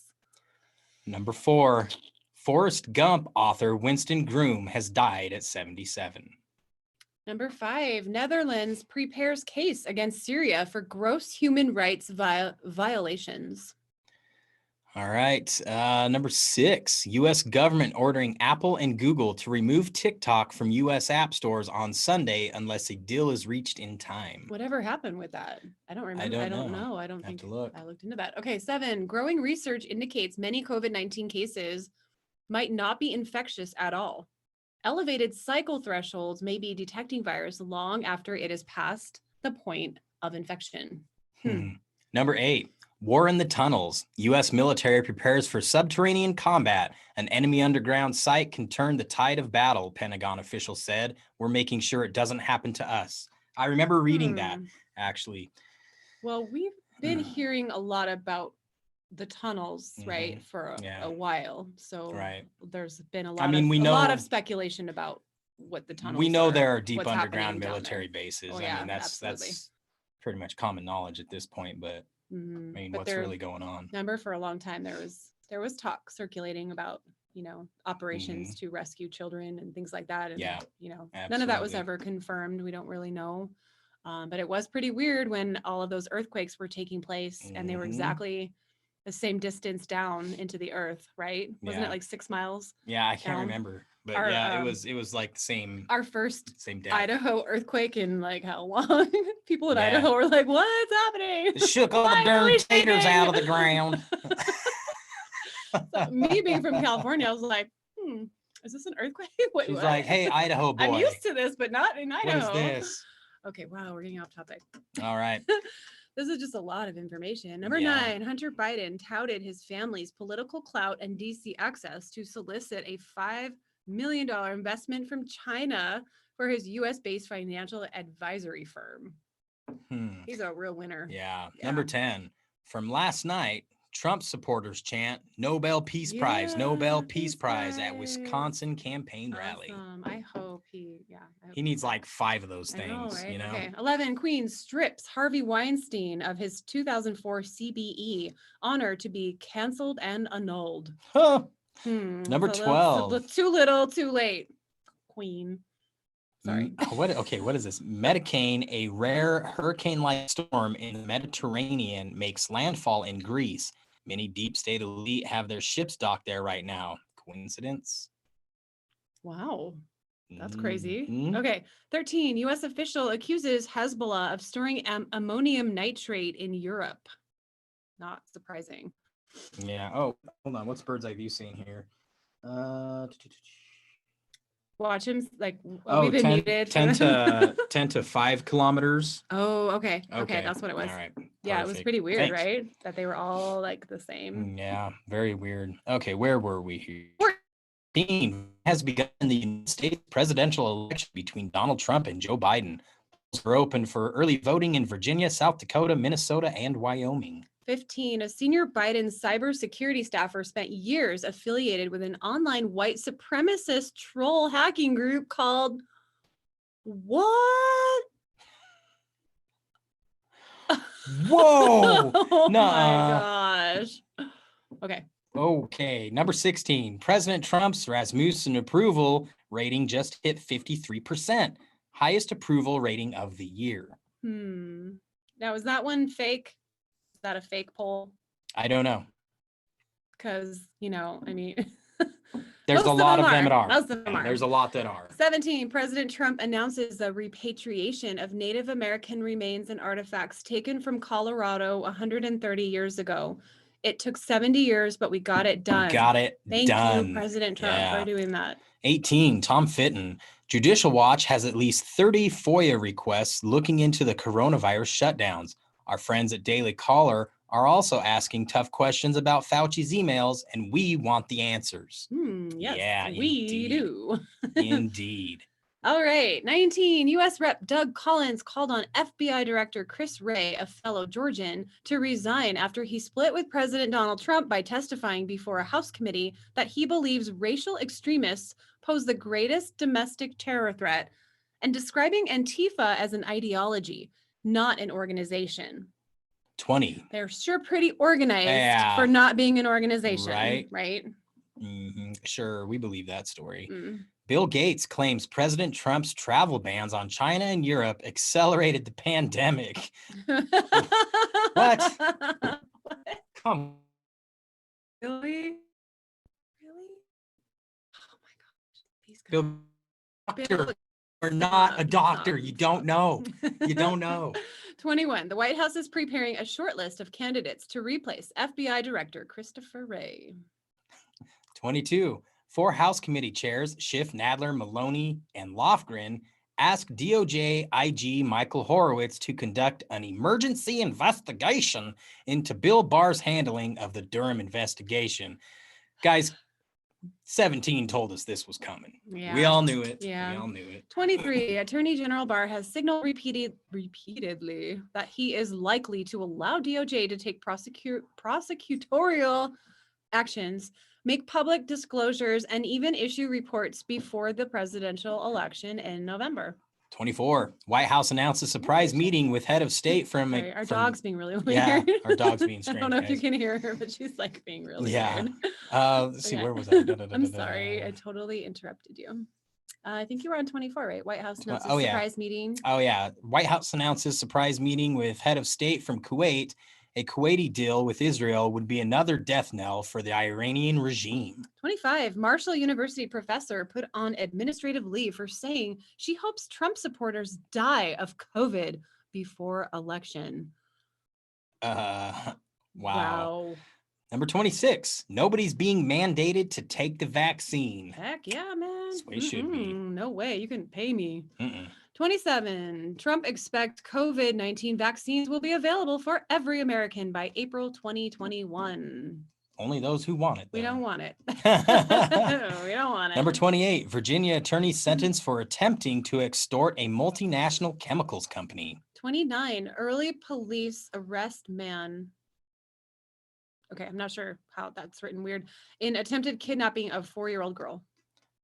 Number 4, Forrest Gump author Winston Groom has died at 77. Number 5, Netherlands prepares case against Syria for gross human rights violations. All right. Number 6, U.S. government ordering Apple and Google to remove TikTok from U.S. app stores on Sunday unless a deal is reached in time. Whatever happened with that? I don't remember. I don't know. I don't think to look. I looked into that. Okay, 7, growing research indicates many COVID-19 cases might not be infectious at all. Elevated cycle thresholds may be detecting virus long after it has passed the point of infection. Number 8, war in the tunnels. U.S. military prepares for subterranean combat. An enemy underground site can turn the tide of battle, Pentagon officials said. We're making sure it doesn't happen to us. I remember reading that, actually. Well, we've been hearing a lot about the tunnels, right, for a while. So there's been a lot of speculation about what the tunnels we know are, there are deep underground military bases. Oh, I mean, that's pretty much common knowledge at this point, but I mean, what's really going on? Remember, for a long time there was talk circulating about, you know, operations to rescue children and things like that, and you know, none of that was ever confirmed. We don't really know, but it was pretty weird when all of those earthquakes were taking place and they were exactly the same distance down into the earth, right? Wasn't it like 6 miles? Yeah, I can't remember, but it was like the same. Our first same depth. Idaho earthquake in like how long? People in Idaho were like, "What's happening?" It shook all the darn taters out of the ground. So, me being from California, I was like, is this an earthquake? Wait, She's like, "Hey, Idaho boy, I'm used to this, but not in Idaho. What is this?" Okay, wow, we're getting off topic. All right. This is just a lot of information. Number 9, Hunter Biden touted his family's political clout and DC access to solicit a $5 million investment from China for his US-based financial advisory firm. He's a real winner. Yeah. Number 10, from last night, Trump supporters chant Nobel Peace Prize, Nobel Peace Prize at Wisconsin campaign rally. I hope he needs like 5 of those things, know, right? you know? Okay. 11, Queen strips Harvey Weinstein of his 2004 CBE honor to be canceled and annulled. Number 12. Too little, too late. Queen. Sorry. What is this? Medicane, a rare hurricane-like storm in the Mediterranean, makes landfall in Greece. Many deep state elite have their ships docked there right now. Coincidence? Wow. That's crazy. Okay. 13, U.S. official accuses Hezbollah of storing ammonium nitrate in Europe. Not surprising. Yeah. Oh, hold on. What's bird's eye view saying here? Watch him like we've been muted. 10 to 5 kilometers. Oh, okay. That's what it was. All right. Yeah, it was pretty weird, right? That they were all like the same. Yeah, very weird. Okay, where were we here? 14 has begun the United States presidential election between Donald Trump and Joe Biden. Polls are open for early voting in Virginia, South Dakota, Minnesota, and Wyoming. 15, a senior Biden cybersecurity staffer spent years affiliated with an online white supremacist troll hacking group called what? Whoa! Oh my gosh. Okay, number 16. President Trump's Rasmussen approval rating just hit 53%. Highest approval rating of the year. Now, is that one fake? Is that a fake poll? I don't know. Because, you know, I mean... There's a lot of them that are. Most of them are. There's a lot that are. 17, President Trump announces the repatriation of Native American remains and artifacts taken from Colorado 130 years ago. It took 70 years, but we got it done. Thank you, President Trump, for doing that. 18, Tom Fitton. Judicial Watch has at least 30 FOIA requests looking into the coronavirus shutdowns. Our friends at Daily Caller are also asking tough questions about Fauci's emails, and we want the answers. Yes, we do. Indeed. All right. 19. U.S. Rep. Doug Collins called on FBI Director Chris Wray, a fellow Georgian, to resign after he split with President Donald Trump by testifying before a House committee that he believes racial extremists pose the greatest domestic terror threat and describing Antifa as an ideology, not an organization. 20. They're sure pretty organized for not being an organization, right? Mm-hmm. Sure, we believe that story. Mm. Bill Gates claims President Trump's travel bans on China and Europe accelerated the pandemic. What? Come. Really? Really? Oh my gosh. These guys. Bill, doctor, or not a doctor. You don't know. You don't know. 21. The White House is preparing a short list of candidates to replace FBI Director Christopher Wray. 22. 4 House committee chairs, Schiff, Nadler, Maloney, and Lofgren, asked DOJ IG Michael Horowitz to conduct an emergency investigation into Bill Barr's handling of the Durham investigation. Guys, 17 told us this was coming. Yeah. We all knew it. Yeah. We all knew it. 23. Attorney General Barr has signaled repeatedly that he is likely to allow DOJ to take prosecutorial actions, make public disclosures, and even issue reports before the presidential election in November. 24. White House announced a surprise meeting with head of state from... Sorry, our dog's being really weird. Yeah, our dog's being strange. I don't know if you guys. can hear her, but she's like being really weird. Let's see, where was I? I'm sorry, I totally interrupted you. I think you were on 24, right? White House announced a surprise meeting. Oh, yeah. White House announces surprise meeting with head of state from Kuwait. A Kuwaiti deal with Israel would be another death knell for the Iranian regime. 25. Marshall University professor put on administrative leave for saying she hopes Trump supporters die of COVID before election. Wow. Number 26. Nobody's being mandated to take the vaccine. Heck yeah, man. That's the way it should be. No way. You can pay me. 27. Trump expects COVID-19 vaccines will be available for every American by April 2021. Only those who want it. We don't want it. We don't want it. Number 28. Virginia attorney sentenced for attempting to extort a multinational chemicals company. 29. Early police arrest man. Okay, I'm not sure how that's written weird. In attempted kidnapping of 4-year-old girl.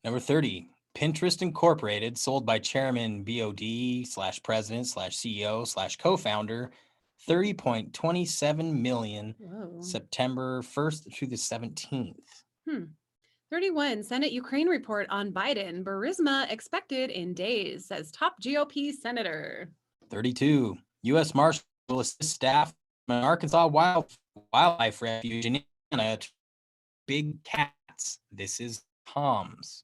Number 30. Pinterest Incorporated, sold by chairman BOD/president/CEO/co-founder, $30.27 million. Whoa. September 1st through the 17th. 31. Senate Ukraine report on Biden. Burisma expected in days, says top GOP senator. 32. U.S. Marshal will assist staff from an Arkansas wildlife refuge in Indiana to big cats. This is Tom's.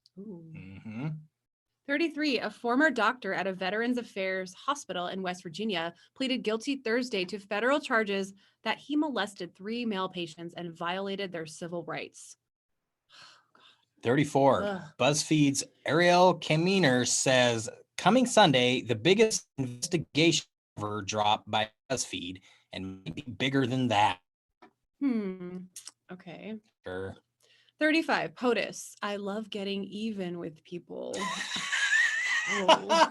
33. A former doctor at a Veterans Affairs hospital in West Virginia pleaded guilty Thursday to federal charges that he molested 3 male patients and violated their civil rights. 34. Ugh. BuzzFeed's Ariel Kaminer says, coming Sunday, the biggest investigation ever dropped by BuzzFeed, and might be bigger than that. Okay. Sure. 35. POTUS. I love getting even with people. Oh.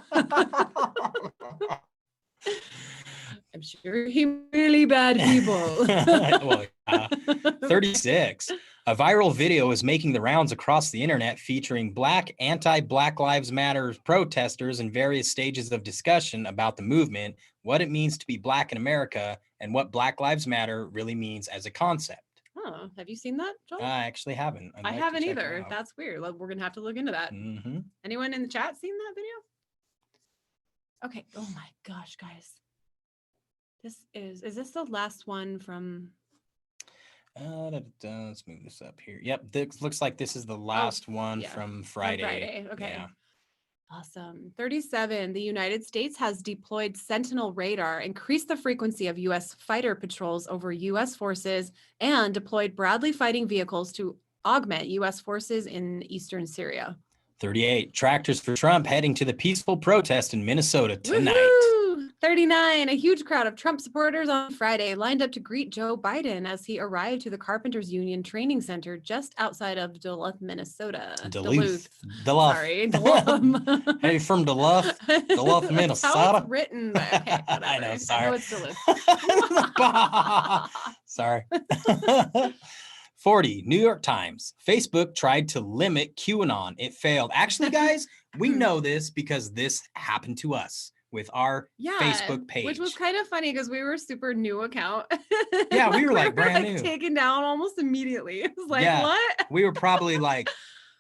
I'm sure he really bad people. Well, 36. A viral video is making the rounds across the internet featuring Black anti-Black Lives Matter protesters in various stages of discussion about the movement, what it means to be Black in America, and what Black Lives Matter really means as a concept. Oh, have you seen that, Joel? I actually haven't. I haven't either. That's weird. We're going to have to look into that. Anyone in the chat seen that video? Okay. Oh my gosh, guys. Is this the last one from... Let's move this up here. Yep. This looks like this is the last one from Friday. Okay. Yeah. Awesome. 37. The United States has deployed Sentinel radar, increased the frequency of U.S. fighter patrols over U.S. forces, and deployed Bradley fighting vehicles to augment U.S. forces in eastern Syria. 38. Tractors for Trump heading to the peaceful protest in Minnesota tonight. Woo-hoo! 39, a huge crowd of Trump supporters on Friday lined up to greet Joe Biden as he arrived to the Carpenters Union Training Center just outside of Duluth, Minnesota. Duluth. Sorry, Duluth. Hey, from Duluth, That's Minnesota. how it's written, but okay, whatever. I know, sorry. I know it's Duluth. Sorry. 40, New York Times. Facebook tried to limit QAnon. It failed. Actually, guys, we know this because this happened to us with our Facebook page. Which was kind of funny because we were a super new account. Yeah, we were like brand new. Taken down almost immediately. It was like, what? We were probably like,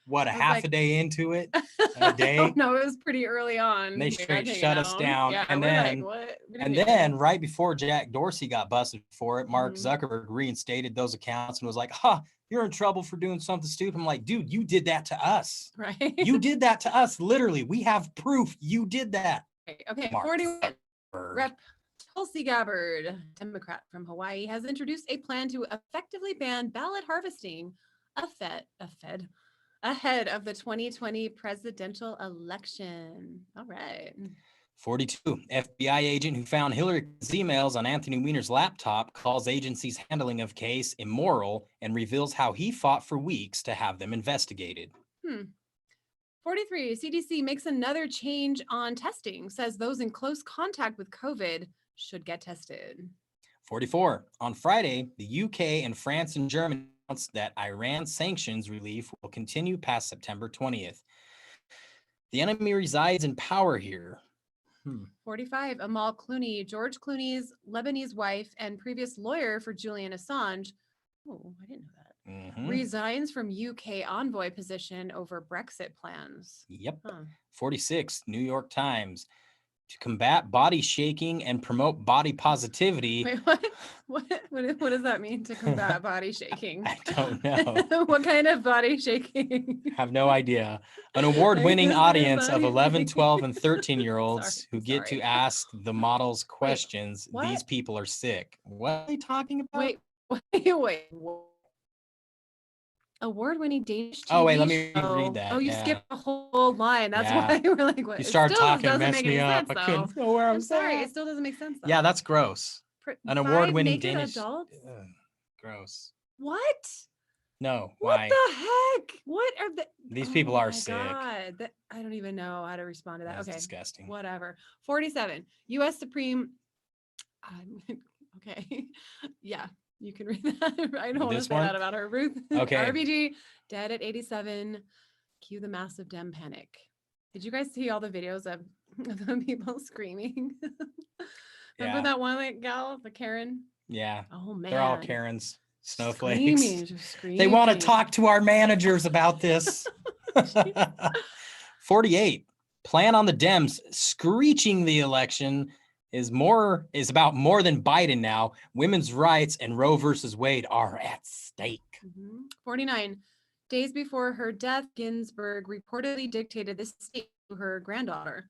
what, a half a day into it? A day? No, it was pretty early on. And they straight shut us down. Yeah, and then, like, what? Right before Jack Dorsey got busted for it, Mark Zuckerberg reinstated those accounts and was like, you're in trouble for doing something stupid. I'm like, dude, you did that to us. Right. You did that to us. Literally, we have proof you did that. Okay, 41. Rep. Tulsi Gabbard, Democrat from Hawaii, has introduced a plan to effectively ban ballot harvesting ahead of the 2020 presidential election. All right. 42. FBI agent who found Hillary's emails on Anthony Weiner's laptop calls agency's handling of case immoral and reveals how he fought for weeks to have them investigated. 43, CDC makes another change on testing, says those in close contact with COVID should get tested. 44, on Friday, the UK and France and Germany announced that Iran sanctions relief will continue past September 20th. The enemy resides in power here. 45, Amal Clooney, George Clooney's Lebanese wife and previous lawyer for Julian Assange. Oh, I didn't know that. Resigns from UK envoy position over Brexit plans. Yep. 46, New York Times. To combat body shaking and promote body positivity. Wait, what does that mean, to combat body shaking? I don't know. What kind of body shaking? I have no idea. An award-winning audience of 11, 12, and 13-year-olds who get to ask the models questions. These people are sick. What are they talking about? Wait. Award-winning Danish TV let me show. read that. Oh, you skipped a whole line. That's why we're like, what? You started talking, messed me up. Sense, I couldn't know where I was. I'm sorry, it still doesn't make sense, though. Yeah, that's gross. An award-winning Danish. Adults? Gross. What? No. What why? the heck? What are These people are sick. God. I don't even know how to respond to that. That's okay. disgusting. Whatever. 47. U.S. Supreme. Okay. Yeah. You can read that. I don't want to say that about her. Ruth. Okay. RBG, dead at 87. Cue the massive Dem panic. Did you guys see all the videos of the people screaming? Remember that one gal, the Karen? Yeah. Oh, man. They're all Karens. Snowflakes. Screaming. They want to talk to our managers about this. 48. Plan on the Dems screeching the election is about more than Biden now. Women's rights and Roe versus Wade are at stake. 49. Days before her death, Ginsburg reportedly dictated this statement to her granddaughter.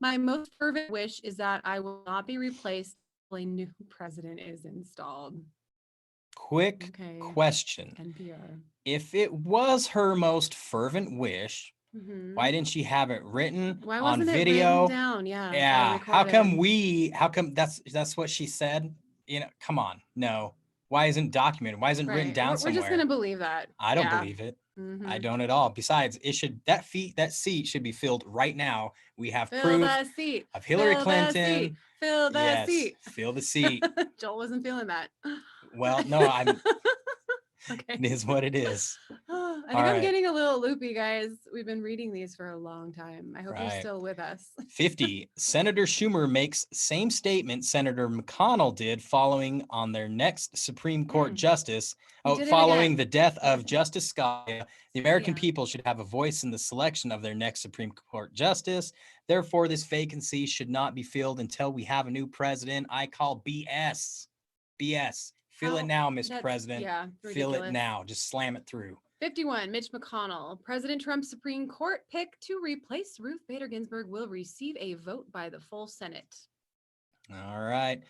My most fervent wish is that I will not be replaced until a new president is installed. Quick question. NPR. If it was her most fervent wish, why didn't she have it written on video? Written down? Yeah. How come that's what she said? Come on. No. Why isn't it documented? Why isn't it written down somewhere? We're just gonna believe that. I don't believe it. I don't at all. Besides, that seat should be filled right now. We have proof of Hillary Clinton. Fill that seat. Fill the seat. Joel wasn't feeling that. Well, no, I'm. It is what it is. I think I'm getting a little loopy, guys. We've been reading these for a long time. I hope you're still with us. 50. Senator Schumer makes same statement Senator McConnell did following on their next Supreme Court justice. Following the death of Justice Scalia, the American people should have a voice in the selection of their next Supreme Court justice. Therefore, this vacancy should not be filled until we have a new president. I call BS. BS. Fill it now, Mr. President. Fill it now. Just slam it through. 51. Mitch McConnell. President Trump's Supreme Court pick to replace Ruth Bader Ginsburg will receive a vote by the full Senate. All right.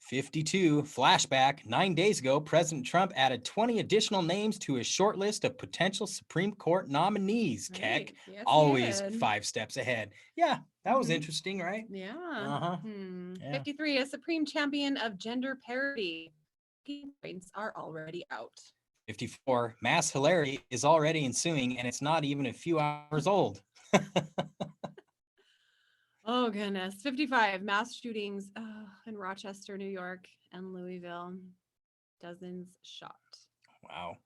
52. Flashback. 9 days ago, President Trump added 20 additional names to his short list of potential Supreme Court nominees. Keck. Yes, always 5 steps ahead. Yeah, That was interesting, right? Yeah. Uh-huh. Yeah. 53, a supreme champion of gender parity. Points are already out. 54, mass hilarity is already ensuing, and it's not even a few hours old. Oh, goodness. 55, mass shootings in Rochester, New York, and Louisville. Dozens shot. Wow.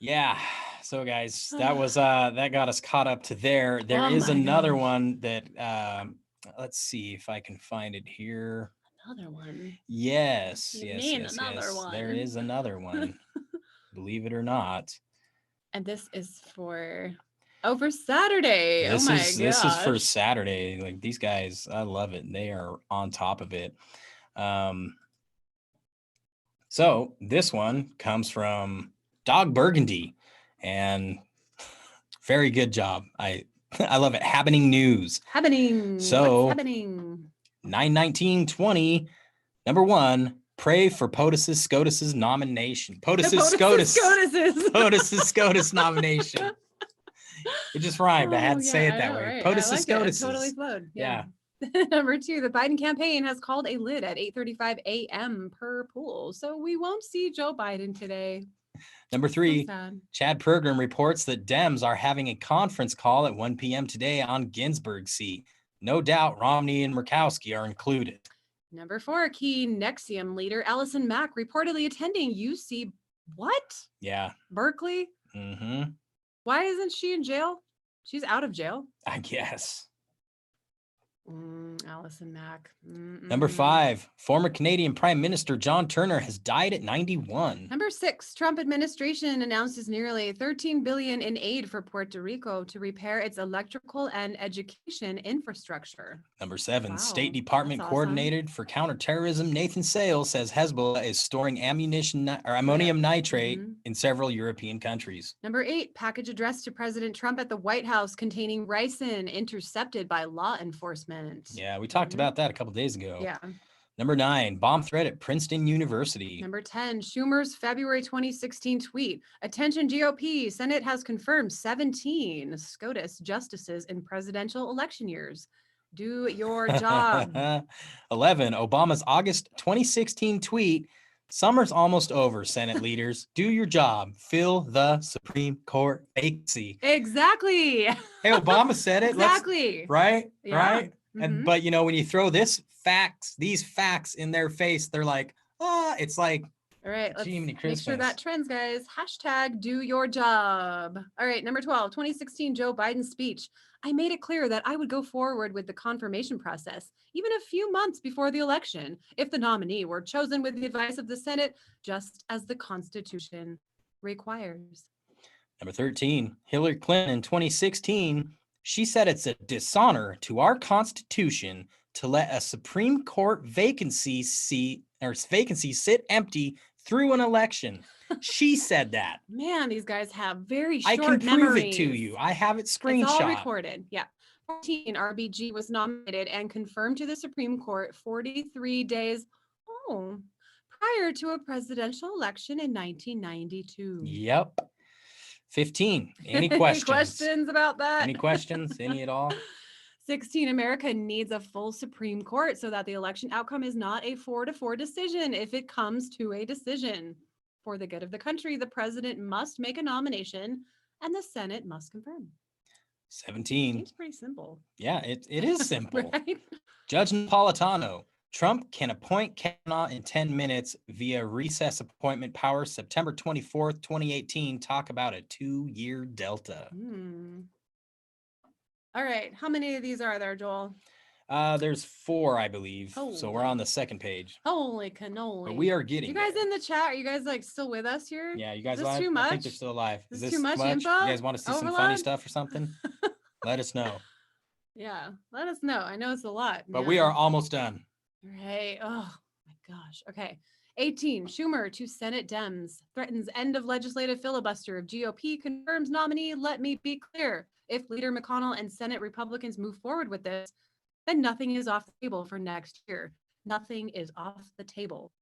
Yeah. So guys, that was that got us caught up to there. There Oh is my another gosh. one that let's see if I can find it here. Another one. Yes, You yes, mean yes, another yes. one. There is another one. Believe it or not. And this is for Saturday. This oh my is this is for gosh. Saturday. Like these guys, I love it. They are on top of it. So this one comes from Dog Burgundy, and very good job. I love it. Happening news. Happening. So What's happening? 9/19/20, number 1. Pray for POTUS's SCOTUS's nomination. POTUS's SCOTUS. POTUS's SCOTUS nomination. It just rhymed. I had to say it that way. Right. POTUS's I like SCOTUS. it. Totally flowed. Yeah. Number 2, the Biden campaign has called a lid at 8:35 a.m. per poll. So we won't see Joe Biden today. Number 3, So sad. Chad Pergram reports that Dems are having a conference call at 1 p.m. today on Ginsburg's seat. No doubt Romney and Murkowski are included. Number 4, key Nexium leader Allison Mack reportedly attending UC what? Yeah. Berkeley? Mm-hmm. Why isn't she in jail? She's out of jail. I guess. Allison Mack. Number 5, former Canadian Prime Minister John Turner has died at 91. Number 6, Trump administration announces nearly $13 billion in aid for Puerto Rico to repair its electrical and education infrastructure. Number 7, Wow, State Department that's Coordinator for Counterterrorism Nathan Sales says Hezbollah is storing ammonium nitrate in several European countries. Number 8, package addressed to President Trump at the White House containing ricin intercepted by law enforcement. Yeah, we talked about that a couple days ago. Yeah. Number 9, bomb threat at Princeton University. Number 10, Schumer's February 2016 tweet. Attention GOP, Senate has confirmed 17 SCOTUS justices in presidential election years. Do your job. 11, Obama's August 2016 tweet. Summer's almost over, Senate leaders. Do your job. Fill the Supreme Court vacancy. Exactly. Hey, Obama said it. Exactly. Right? Yeah. Right? But you know, when you throw these facts in their face, they're like, it's like, all right, let's make sure that trends, guys. Hashtag do your job. All right, number 12, 2016 Joe Biden speech. I made it clear that I would go forward with the confirmation process, even a few months before the election, if the nominee were chosen with the advice of the Senate, just as the Constitution requires. Number 13, Hillary Clinton in 2016. She said it's a dishonor to our Constitution to let a Supreme Court vacancy sit empty through an election. She said that. Man, these guys have very short memories. I can prove it to you. I have it screenshot. It's all recorded. Yeah. 14, RBG was nominated and confirmed to the Supreme Court 43 days prior to a presidential election in 1992. Yep. 15. Any questions? Questions about that? Any questions? Any at all? 16, America needs a full Supreme Court so that the election outcome is not a 4-4 decision. If it comes to a decision for the good of the country, the president must make a nomination and the Senate must confirm. 17. Seems pretty simple. Yeah, it is simple. Right? Judge Napolitano. Trump can appoint Kavanaugh in 10 minutes via recess appointment power. September 24th, 2018. Talk about a 2-year delta. All right. How many of these are there, Joel? There's 4, I believe. So we're on the second page. Holy cannoli. But we are getting You guys there. in the chat, are you guys like still with us here? Yeah, you guys Is this too much? I think they're still alive. Is this too much info? You guys want to see some funny stuff or something? Let us know. Yeah, let us know. I know it's a lot. But we are almost done. Right. Oh my gosh. Okay. 18, Schumer to Senate Dems threatens end of legislative filibuster of GOP confirms nominee. Let me be clear. If Leader McConnell and Senate Republicans move forward with this, then nothing is off the table for next year. Nothing is off the table.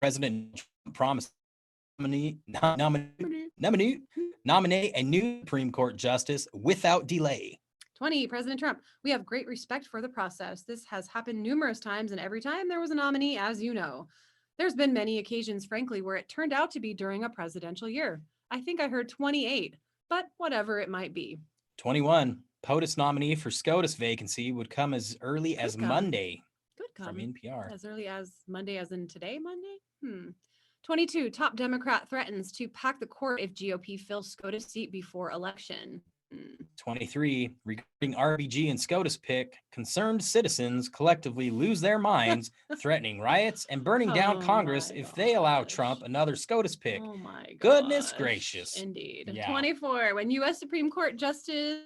President Trump promised nominate a new Supreme Court justice without delay. 20, President Trump. We have great respect for the process. This has happened numerous times, and every time there was a nominee, as you know. There's been many occasions, frankly, where it turned out to be during a presidential year. I think I heard 28, but whatever it might be. 21, POTUS nominee for SCOTUS vacancy would come as early as Monday. Could come. From NPR. As early as Monday, as in today, Monday? 22, top Democrat threatens to pack the court if GOP fills SCOTUS seat before election. 23, regarding RBG and SCOTUS pick, concerned citizens collectively lose their minds, threatening riots and burning down Congress if they allow Trump another SCOTUS pick. Oh my gosh. Goodness gracious. Indeed. Yeah. 24, when U.S. Supreme Court Justice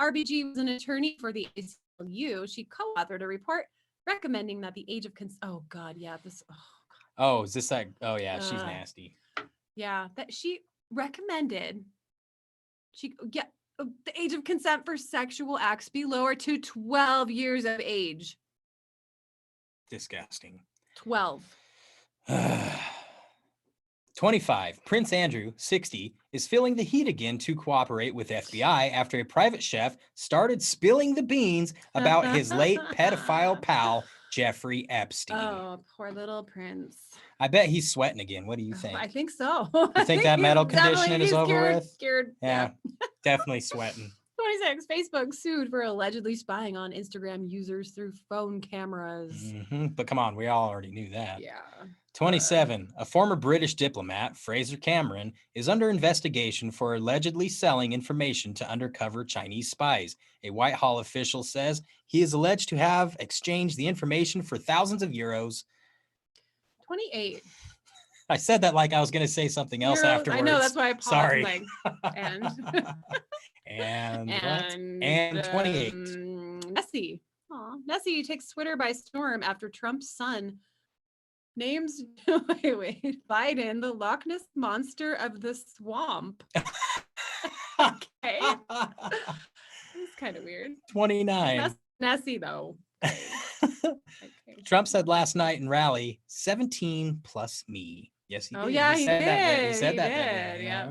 RBG was an attorney for the ACLU, she co-authored a report recommending that the age of consent. Oh God, yeah, this. Oh, God. Oh, is this like? Oh yeah, she's nasty. Yeah, that she recommended. The age of consent for sexual acts be lowered to 12 years of age. Disgusting. 12. 25. Prince Andrew, 60, is feeling the heat again to cooperate with FBI after a private chef started spilling the beans about his late pedophile pal, Jeffrey Epstein. Oh, poor little Prince. I bet he's sweating again. What do you think? I think so. You think that medical conditioning is over with? Scared. Yeah, definitely sweating. 26. Facebook sued for allegedly spying on Instagram users through phone cameras. But come on, we all already knew that. Yeah. 27. A former British diplomat, Fraser Cameron, is under investigation for allegedly selling information to undercover Chinese spies. A Whitehall official says he is alleged to have exchanged the information for thousands of euros. 28. I said that like I was going to say something else afterwards. I know, that's why I paused. Sorry. Like, and 28. Nessie. Aw, Nessie takes Twitter by storm after Trump's son names Biden the Loch Ness monster of the swamp. Okay. It's kind of weird. 29. Nessie though. Okay. Trump said last night in rally, 17 plus me. Yes, he did. Oh yeah, he said did. That. He said that. Yeah.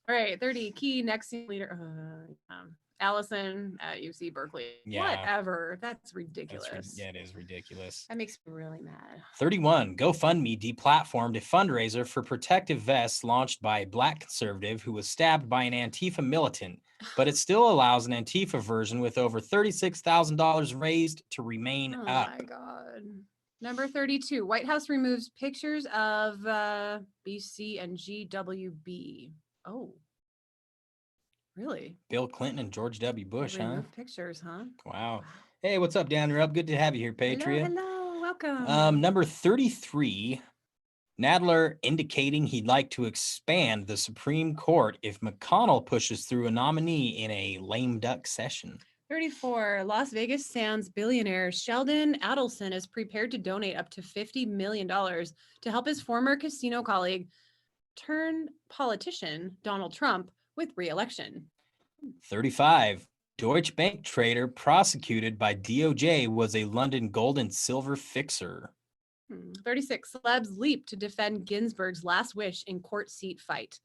All right, 30. Key next leader. Allison at UC Berkeley. Yeah. Whatever. That's ridiculous. It is ridiculous. That makes me really mad. 31. GoFundMe deplatformed a fundraiser for protective vests launched by a Black conservative who was stabbed by an Antifa militant, but it still allows an Antifa version with over $36,000 raised to remain up. Oh my God. Number 32. White House removes pictures of BC and GWB. Oh. Really? Bill Clinton and George W. Bush, huh? Pictures, huh? Wow. Hey, what's up, down there? Up? Good to have you here, Patriot. Hello, welcome. Number 33. Nadler indicating he'd like to expand the Supreme Court if McConnell pushes through a nominee in a lame duck session. 34. Las Vegas Sands billionaire Sheldon Adelson is prepared to donate up to $50 million to help his former casino colleague turn politician Donald Trump with re-election. 35. Deutsche Bank trader prosecuted by DOJ was a London gold and silver fixer. 36. Celebs leap to defend Ginsburg's last wish in court seat fight.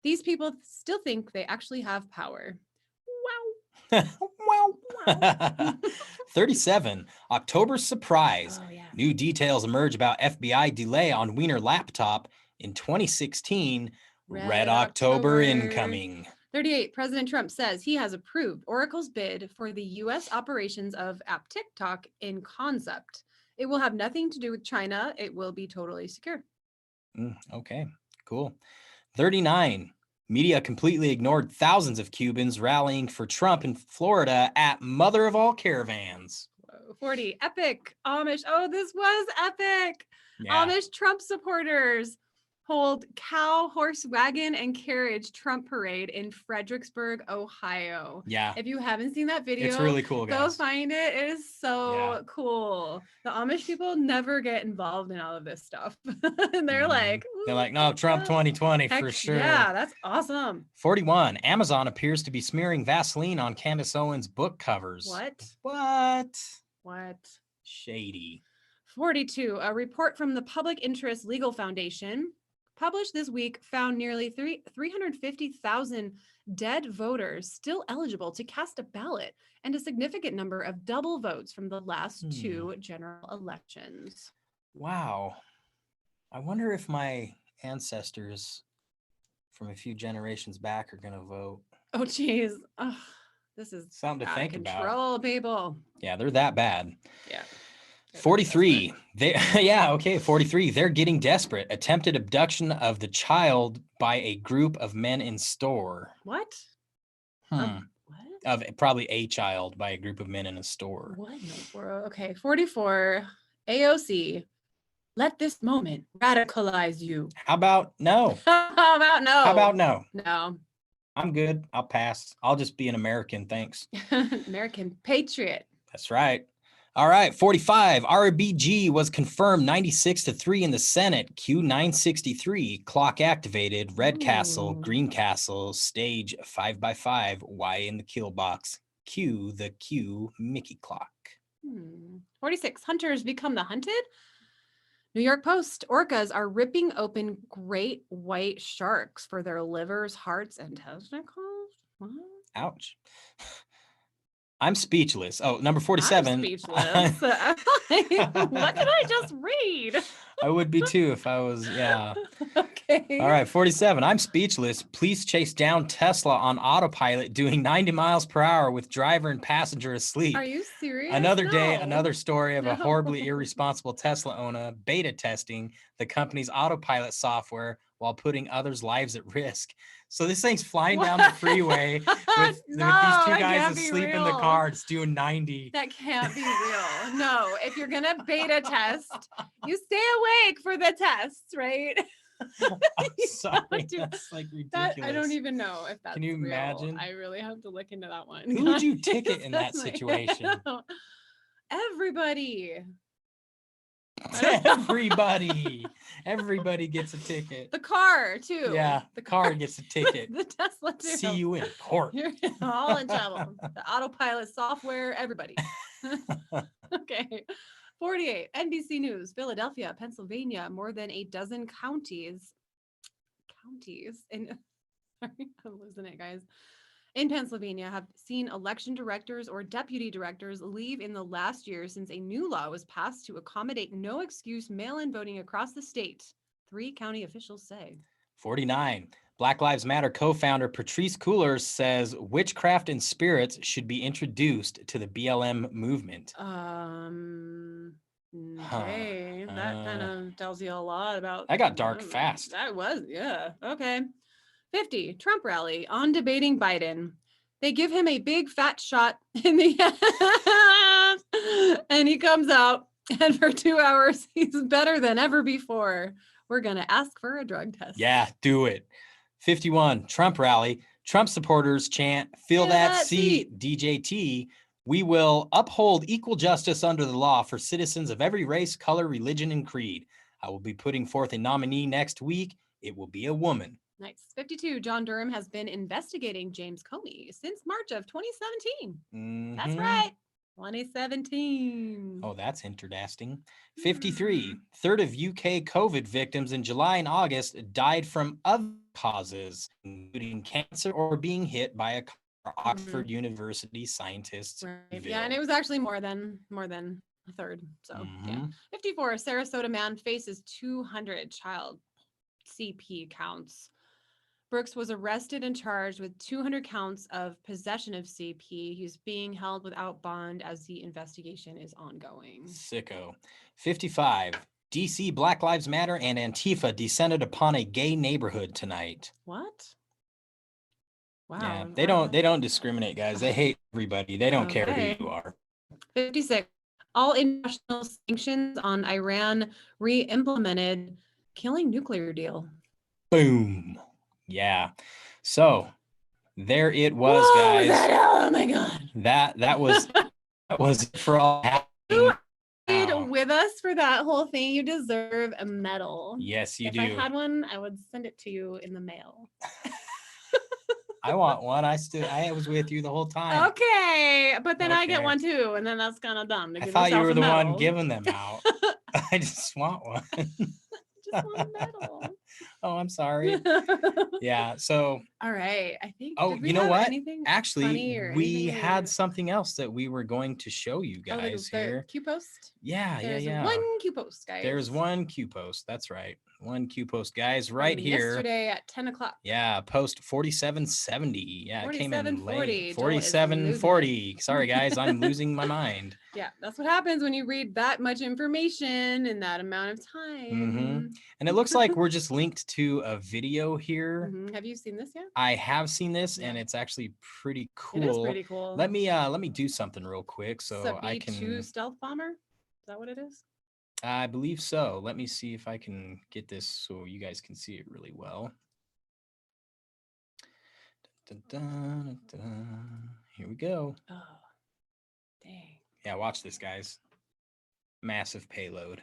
These people still think they actually have power. Wow. Wow. 37. October surprise. Oh, yeah. New details emerge about FBI delay on Wiener laptop in 2016. Red October incoming. 38. President Trump says he has approved Oracle's bid for the U.S. operations of app TikTok in concept. It will have nothing to do with China. It will be totally secure. Okay, cool. 39. Media completely ignored thousands of Cubans rallying for Trump in Florida at Mother of All Caravans. 40. Epic Amish. Oh, this was epic. Yeah. Amish Trump supporters hold cow, horse, wagon, and carriage Trump parade in Fredericksburg, Ohio. Yeah. If you haven't seen that video, it's really cool, guys. Go find it. It is so cool. The Amish people never get involved in all of this stuff. And they're like, no, Trump 2020 for sure. Yeah, that's awesome. 41. Amazon appears to be smearing Vaseline on Candace Owens' book covers. What? Shady. Shady. 42. A report from the Public Interest Legal Foundation published this week found nearly 350,000 dead voters still eligible to cast a ballot and a significant number of double votes from the last two general elections. Wow. I wonder if my ancestors from a few generations back are going to vote. Oh, geez. Oh, this is something to out think of about. control, people. Yeah, they're that bad. Yeah. 43. Yeah, okay, 43. They're getting desperate. Attempted abduction of the child by a group of men in store. What? What? Of probably a child by a group of men in a store. What in the world? Okay, 44. AOC. Let this moment radicalize you. How about no? How about no? How about no? No. I'm good. I'll pass. I'll just be an American. Thanks. American Patriot. That's right. All right. 45. RBG was confirmed 96-3 in the Senate. Q963. Clock activated. Red Castle, Green Castle, stage 5x5. Y in the kill box. Q the Q Mickey clock. 46. Hunters become the hunted. New York Post. Orcas are ripping open great white sharks for their livers, hearts, and testicles. What? Ouch. I'm speechless. Oh, number 47. I'm speechless. What did I just read? I would be too if I was, yeah. Okay. All right, 47. I'm speechless. Police chase down Tesla on autopilot doing 90 miles per hour with driver and passenger asleep. Are you serious? Another day, No. another story of a No. horribly irresponsible Tesla owner beta testing the company's autopilot software while putting others' lives at risk. So this thing's flying down the freeway with these two guys asleep in the car. It's doing 90. That can't be real. No, if you're going to beta test, you stay awake for the tests, right? I'm sorry. That's like ridiculous. I don't even know if that's Can you real. imagine? I really have to look into that one. Who would you ticket in that situation? Everybody. Everybody gets a ticket. The car too. Yeah, the car gets a ticket. The Tesla too. See you in court. You're all in trouble. The autopilot software, everybody. Okay. 48. NBC News, Philadelphia, Pennsylvania, more than a dozen counties in sorry, I'm losing it, guys. In Pennsylvania have seen election directors or deputy directors leave in the last year since a new law was passed to accommodate no excuse mail-in voting across the state. 3 county officials say. 49. Black Lives Matter co-founder Patrice Coolers says witchcraft and spirits should be introduced to the BLM movement. Okay, that kind of tells you a lot about. That got dark fast. That was, yeah. Okay. 50. Trump rally on debating Biden. They give him a big fat shot in the ass, and he comes out, and for 2 hours, he's better than ever before. We're going to ask for a drug test. Yeah, do it. 51. Trump rally. Trump supporters chant, "Fill that seat, DJT. We will uphold equal justice under the law for citizens of every race, color, religion, and creed. I will be putting forth a nominee next week. It will be a woman." Nice. 52. John Durham has been investigating James Comey since March of 2017. That's right. 2017. Oh, that's interesting. 53. Third of UK COVID victims in July and August died from other causes, including cancer or being hit by a car. Oxford University scientists. Right. Yeah, and it was actually more than a third. So yeah. 54. Sarasota man faces 200 child CP counts. Brooks was arrested and charged with 200 counts of possession of CP. He's being held without bond as the investigation is ongoing. Sicko. 55. DC Black Lives Matter and Antifa descended upon a gay neighborhood tonight. What? Wow. Yeah, they don't discriminate, guys. They hate everybody. They don't care who you are. 56. All international sanctions on Iran re-implemented, killing nuclear deal. Boom. Yeah. So there it was, Whoa, guys. oh my God. That was for all You stayed with us for that whole thing. You deserve a medal. Yes, you if do. If I had one, I would send it to you in the mail. I want one. I was with you the whole time. Okay, but then I get one too, and then that's kind of dumb. I thought you were the one giving them out. I just want one. Just want a medal. Oh, I'm sorry. Yeah. So, All right. I think. oh, Did we you know have what? Anything Actually, funny or we anything had something else that we were going to show you Oh, guys the here. Q post. Yeah, There's yeah. one Q post, guys. There's one Q post. That's right. One Q post, guys, right From here. Yesterday at 10 o'clock. Yeah, post 4770. Yeah, it came in late. 4740. Sorry, guys, I'm losing my mind. Yeah, that's what happens when you read that much information in that amount of time. And it looks like we're just linked to a video here. Have you seen this yet? I have seen this, and it's actually pretty cool. It is pretty cool. Let me do something real quick so I can. B-2 stealth bomber. Is that what it is? I believe so. Let me see if I can get this so you guys can see it really well. Dun, dun, dun, dun. Here we go. Oh, dang. Yeah, watch this, guys. Massive payload.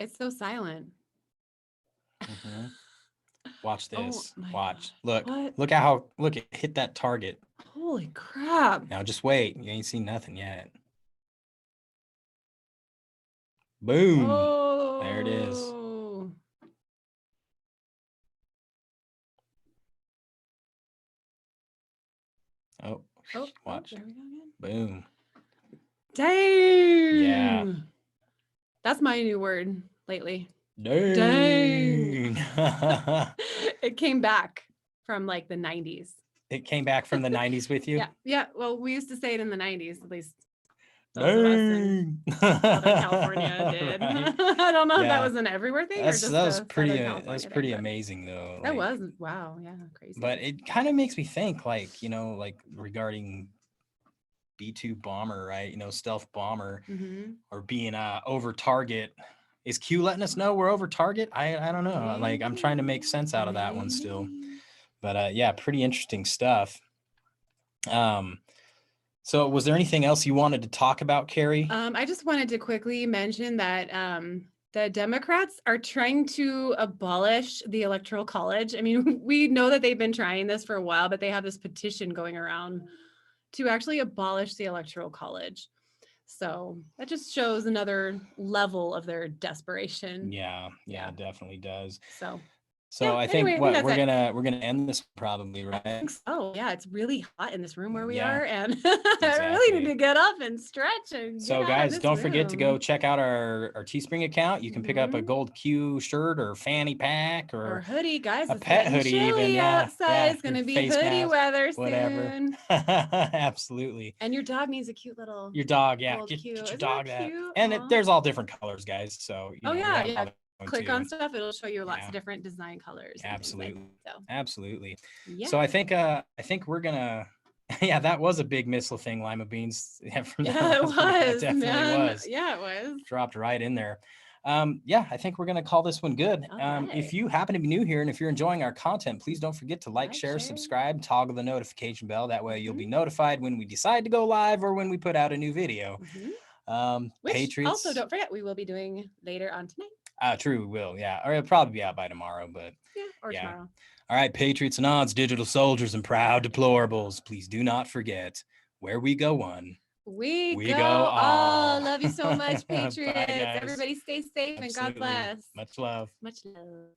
It's so silent. Watch this. Oh Watch. God. Look at how it hit that target. Holy crap. Now just wait. You ain't seen nothing yet. Boom. Oh. There it is. Oh, watch. There we go again. Boom. Dang. Yeah. That's my new word lately. Dang. It came back from like the 90s. It came back from the 90s with you? Yeah. Yeah. Well, we used to say it in the 90s, at least those of us in Southern California did. Right. I don't know if that was an everywhere thing That was pretty thing, amazing though. That was wow, yeah, crazy. But it kind of makes me think like, regarding B-2 bomber, right? Stealth bomber or being over target. Is Q letting us know we're over target? I don't know. Like I'm trying to make sense out of that one still. But yeah, pretty interesting stuff. So was there anything else you wanted to talk about, Carrie? I just wanted to quickly mention that the Democrats are trying to abolish the Electoral College. I mean, we know that they've been trying this for a while, but they have this petition going around to actually abolish the Electoral College. So that just shows another level of their desperation. Yeah, it definitely does. So yeah, I think we're gonna end this probably, right? I think so. Yeah, it's really hot in this room where we are, and I really need to get up and stretch. And so guys, don't forget to go check out our Teespring account. You can pick up a gold Q shirt or fanny pack or hoodie, guys. A pet hoodie even. Outside. It's gonna be hoodie weather soon. Absolutely. And your dog needs a cute little. Your dog, yeah. Get your dog that. And there's all different colors, guys. So click on stuff, it'll show you lots of different design colors. Absolutely. Absolutely. Yeah. So I think we're gonna that was a big missile thing, lima beans. It was. It definitely was. Yeah, it was. Dropped right in there. I think we're gonna call this one good. If you happen to be new here and if you're enjoying our content, please don't forget to like, share, subscribe, toggle the notification bell. That way you'll be notified when we decide to go live or when we put out a new video. Which Patriots. Also, don't forget, we will be doing later on tonight. True, we will, yeah. Or it'll probably be out by tomorrow, but tomorrow. All right, Patriots and odds, digital soldiers and proud deplorables. Please do not forget, where we go one, we go all. Love you so much, Patriots. Bye, everybody stay safe. Absolutely. And God bless. Much love. Much love.